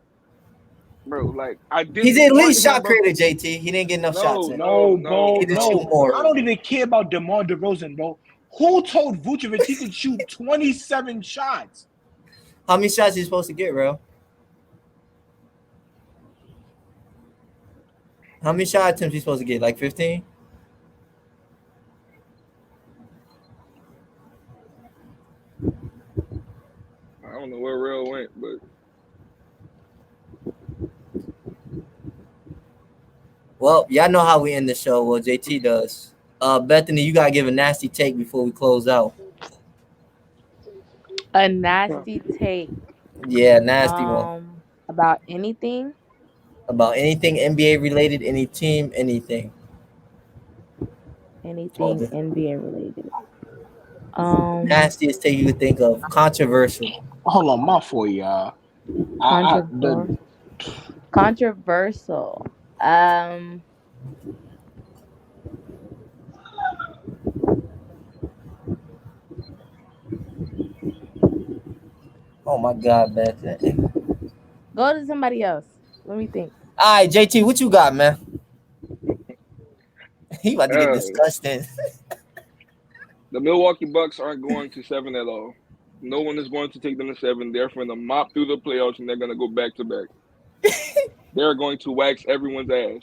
bro. Like I didn't. He's at least shot creator, JT. He didn't get enough shots. No, bro. He didn't shoot more. I don't even care about DeMar DeRozan, bro. Who told Vucevic he could shoot 27 shots? How many shots he supposed to get, bro? How many shot attempts he supposed to get? Like 15? I don't know where Real went, but well, y'all know how we end the show. Well, JT does. Bethany, you gotta give a nasty take before we close out. A nasty take. Yeah, nasty one. About anything? About anything NBA related, any team, anything. Anything NBA related. Nastiest take you could think of. Controversial. Hold on, my fault, y'all. Controversial. Oh my God, Bethany. Go to somebody else. Let me think. All right, JT, what you got, man? He about to get disgusting. The Milwaukee Bucks aren't going to 7 at all. No one is going to take them to 7. They're going to mop through the playoffs and they're going to go back to back. They're going to wax everyone's ass.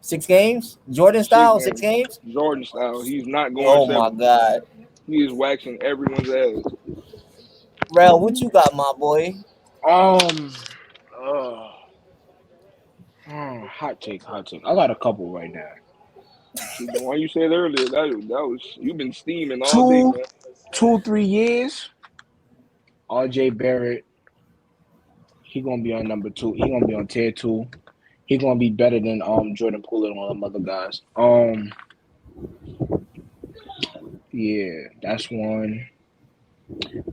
6 games? Jordan style, 6 games? Jordan style. He's not going. Oh 7. my God. He is waxing everyone's ass. Rel, what you got, my boy? Hot take. I got a couple right now. The one you said earlier, that was you've been steaming all day, man. 2-3 years. RJ Barrett. He gonna be on number 2. He gonna be on tier 2. He gonna be better than Jordan Poole and all them other guys. Yeah, that's one.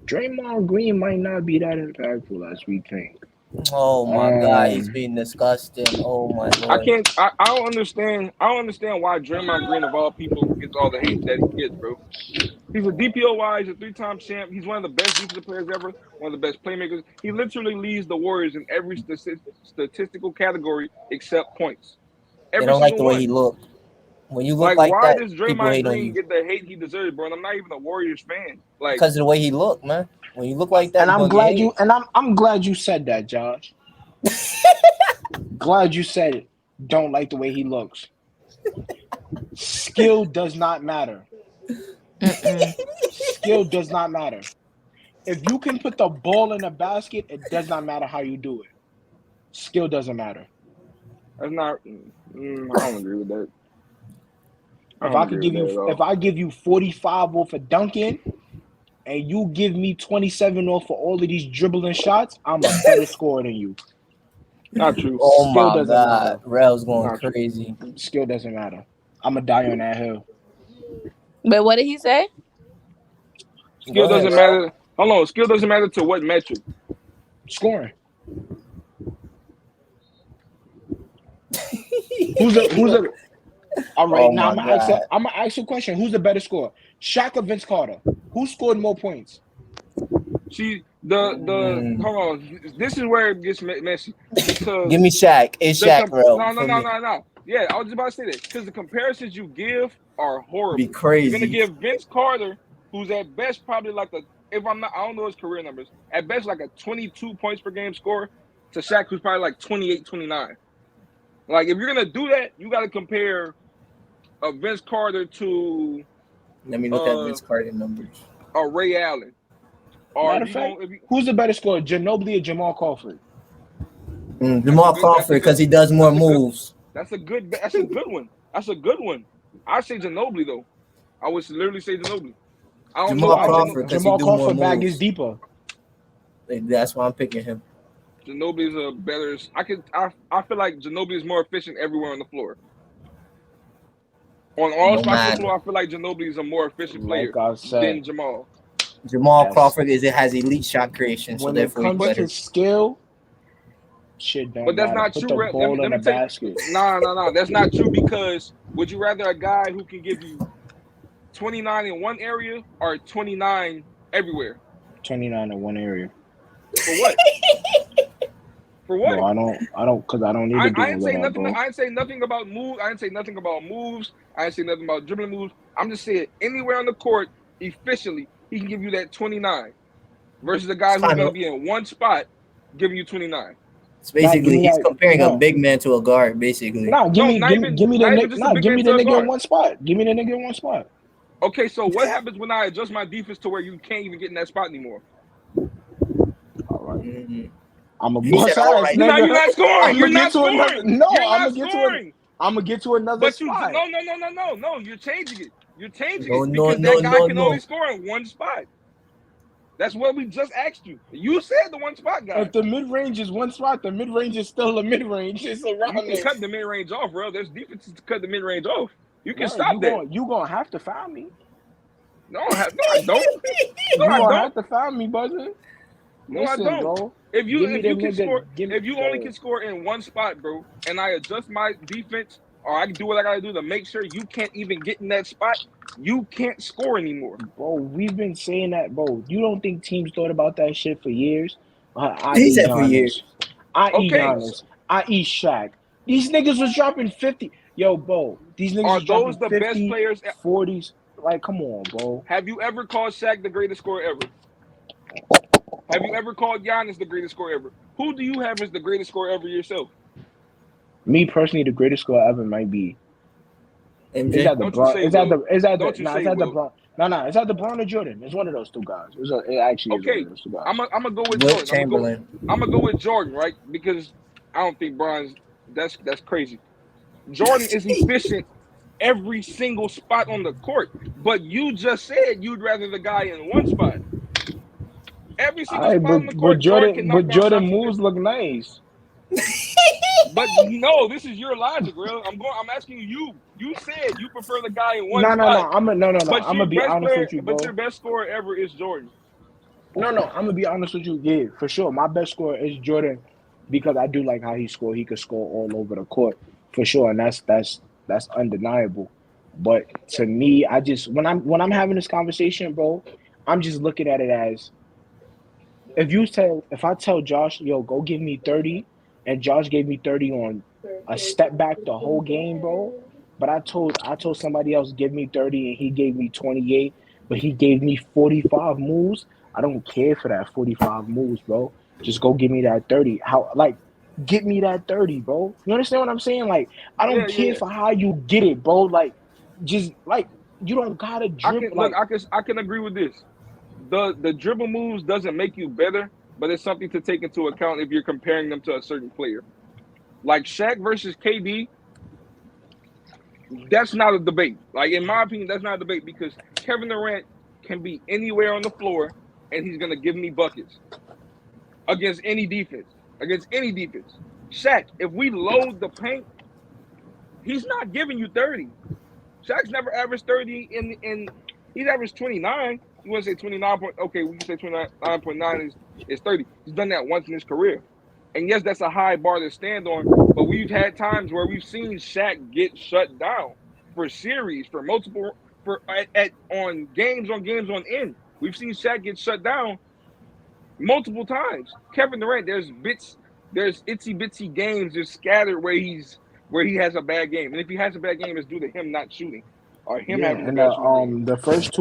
Draymond Green might not be that impactful as we think. Oh my God, he's being disgusting. Oh my Lord. I don't understand. I don't understand why Draymond Green of all people gets all the hate that he gets, bro. He's a DPOY. He's a 3-time champ. He's one of the best defensive players ever. One of the best playmakers. He literally leads the Warriors in every statistical category except points. They Every don't like single the way one. he look. When you look Like, like why that, does people Draymond hate on Green you get the hate he deserves, bro? And I'm not even a Warriors fan. Like, because of the way he look, man. When you look like that, And you're I'm gonna get glad hate. you and I'm glad you said that, Josh. Glad you said it. Don't like the way he looks. Skill does not matter. Skill does not matter. If you can put the ball in the basket, it does not matter how you do it. Skill doesn't matter. that's not. I don't agree with that. If I give you 45 off of dunking, and you give me 27 off for all of these dribbling shots, I'm a better scorer than you. Not true. Oh Skill my doesn't God, matter. Rel's going Not true. crazy. Skill doesn't matter. I'm going to die on that hill. But what did he say? Skill Go ahead, doesn't Rel. matter. Hold on. Skill doesn't matter to what metric? Scoring. Who's a all right, Oh now my I'm gonna ask you a question. Who's the better scorer? Shaq or Vince Carter? Who scored more points? See, hold on. This is where it gets messy because Give me Shaq. It's Shaq, Rel. No. Yeah, I was just about to say that because the comparisons you give are horrible. Be crazy. You're gonna give Vince Carter, who's at best probably like I don't know his career numbers, at best like a 22 points per game score, to Shaq, who's probably like 28, 29. Like, if you're gonna do that, you got to compare a Vince Carter to Let me look at Vince Carter numbers. a Ray Allen. Or Matter of fact, who's the better scorer, Ginobili or Jamal Crawford? Jamal Crawford, because he does more moves. That's a good one. That's a good one. I say Ginobili though. I would literally say Ginobili. I don't Jamal know. Crawford, Jamal Crawford bag is deeper. That's why I'm picking him. Ginobili's a better. I feel like Ginobili is more efficient everywhere on the floor. On all spots on the floor, I feel like Ginobili is a more efficient player than Jamal. Jamal Crawford has elite shot creation, so when therefore it comes to skill, shit don't But that's matter. not Put true. the ball in the basket. No. That's not true because would you rather a guy who can give you 29 in one area or 29 everywhere? 29 in one area. For what? For what? No, I don't, because I don't need to do I ain't say nothing. bro. I ain't say nothing about moves. I ain't say nothing about moves. I ain't say nothing about dribbling moves. I'm just saying anywhere on the court, efficiently, he can give you that 29 versus a guy who's going to be in one spot giving you 29. It's basically he's comparing a big man to a guard, basically. Give me the nigga in one spot. Give me the nigga in one spot. Okay, so what happens when I adjust my defense to where you can't even get in that spot anymore? All right. Mm-hmm. I'm a boss ass. You're not scoring. You're not scoring. I'm gonna get to another spot. No. You're changing it. You're changing it because that guy can only score in one spot. That's what we just asked you. You said the one spot guy. If the mid range is one spot, the mid range is still a mid range. It's around. You can cut the mid range off, bro. There's defenses to cut the mid range off. You can stop that. You gonna have to foul me. No, I don't. You gonna have to foul me, buzzer. No, I don't. Bro. If you only can score in one spot, bro, and I adjust my defense or I can do what I gotta do to make sure you can't even get in that spot, you can't score anymore. Bro, we've been saying that, bro. You don't think teams thought about that shit for years? He said for years. I eat Giannis. I eat Shaq. These niggas was dropping 50. Yo, bro, these niggas are those the 50, best players? 40s. Like, come on, bro. Have you ever called Shaq the greatest scorer ever? Have you ever called Giannis the greatest scorer ever? Who do you have as the greatest scorer ever yourself? Me personally, the greatest scorer ever might be. MJ. Is that the Bron? Is that the Bron? No. Is that the Bron or Jordan? It's one of those two guys. It actually is one of those two guys. I'm gonna go with Will Jordan. Chamberlain. I'm gonna go with Jordan, right? Because I don't think Bron's. That's crazy. Jordan is efficient every single spot on the court, but you just said you'd rather the guy in one spot. Every single spot on the court, Jordan moves look nice. But no, this is your logic, bro. I'm asking you. You said you prefer the guy in one spot. No. I'm gonna be honest with you, bro. But your best scorer ever is Jordan. No. I'm gonna be honest with you. Yeah, for sure. My best scorer is Jordan. because I do like how he scored. He could score all over the court for sure, and that's undeniable. But to me, I just when I'm having this conversation, bro, I'm just looking at it as if I tell Josh, yo, go give me 30, and Josh gave me 30 on a step back the whole game, bro. But I told somebody else give me 30 and he gave me 28, but he gave me 45 moves. I don't care for that 45 moves, bro. Just go give me that 30. Get me that 30, bro. You understand what I'm saying? Like, I don't Yeah, care yeah. for how you get it, bro. Like, just like you don't gotta I dribble can look. like I can agree with this. The dribble moves doesn't make you better, but it's something to take into account if you're comparing them to a certain player. Like Shaq versus KD, that's not a debate. Like in my opinion, that's not a debate because Kevin Durant can be anywhere on the floor and he's gonna give me buckets against any defense. Against any defense. Shaq, if we load the paint, he's not giving you 30. Shaq's never averaged 30 in he's averaged 29. You want to say 29 point okay, we can say 29.9 is 30. He's done that once in his career. And yes, that's a high bar to stand on, but we've had times where we've seen Shaq get shut down for series, for multiple for at on games on end. We've seen Shaq get shut down multiple times. Kevin Durant, there's itsy bitsy games just scattered where he has a bad game. And if he has a bad game, it's due to him not shooting or him yeah, having a and bad shooting game. the first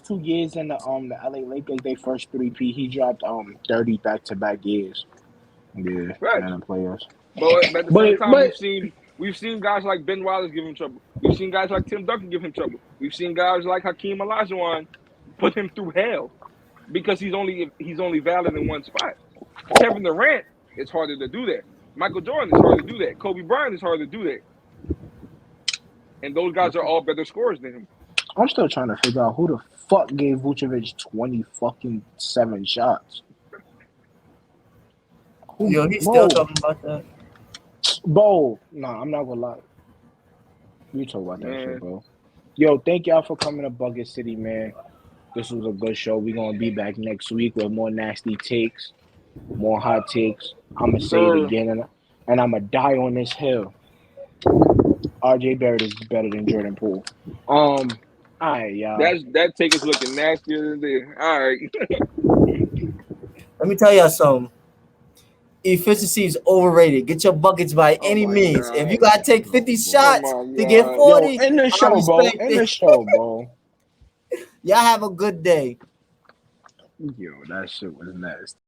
2 years in the LA Lakers, they first 3P, he dropped 30 back-to-back years. Yeah, Right. and the players. But at the same But time, but we've seen guys like Ben Wallace give him trouble. We've seen guys like Tim Duncan give him trouble. We've seen guys like Hakeem Olajuwon put him through hell because he's only valid in one spot. Kevin Durant, it's harder to do that. Michael Jordan is hard to do that. Kobe Bryant is hard to do that. And those guys are all better scorers than him. I'm still trying to figure out who the fuck gave Vucevic 20 fucking 7 shots. Yo, he's still talking about that. Bro, nah, I'm not gonna lie. You talk about that shit, bro. Yo, thank y'all for coming to Bucket City, man. This was a good show. We're gonna be back next week with more nasty takes, more hot takes. I'm gonna say it again, and I'm gonna die on this hill. RJ Barrett is better than Jordan Poole. All right, y'all. That take is looking nastier than this. All right. Let me tell y'all something. Efficiency is overrated. Get your buckets by any means. God. If you gotta take 50 shots my to get God. 40, Yo, in the show, bro. In the show, bro. Y'all have a good day. Yo, that shit was nasty.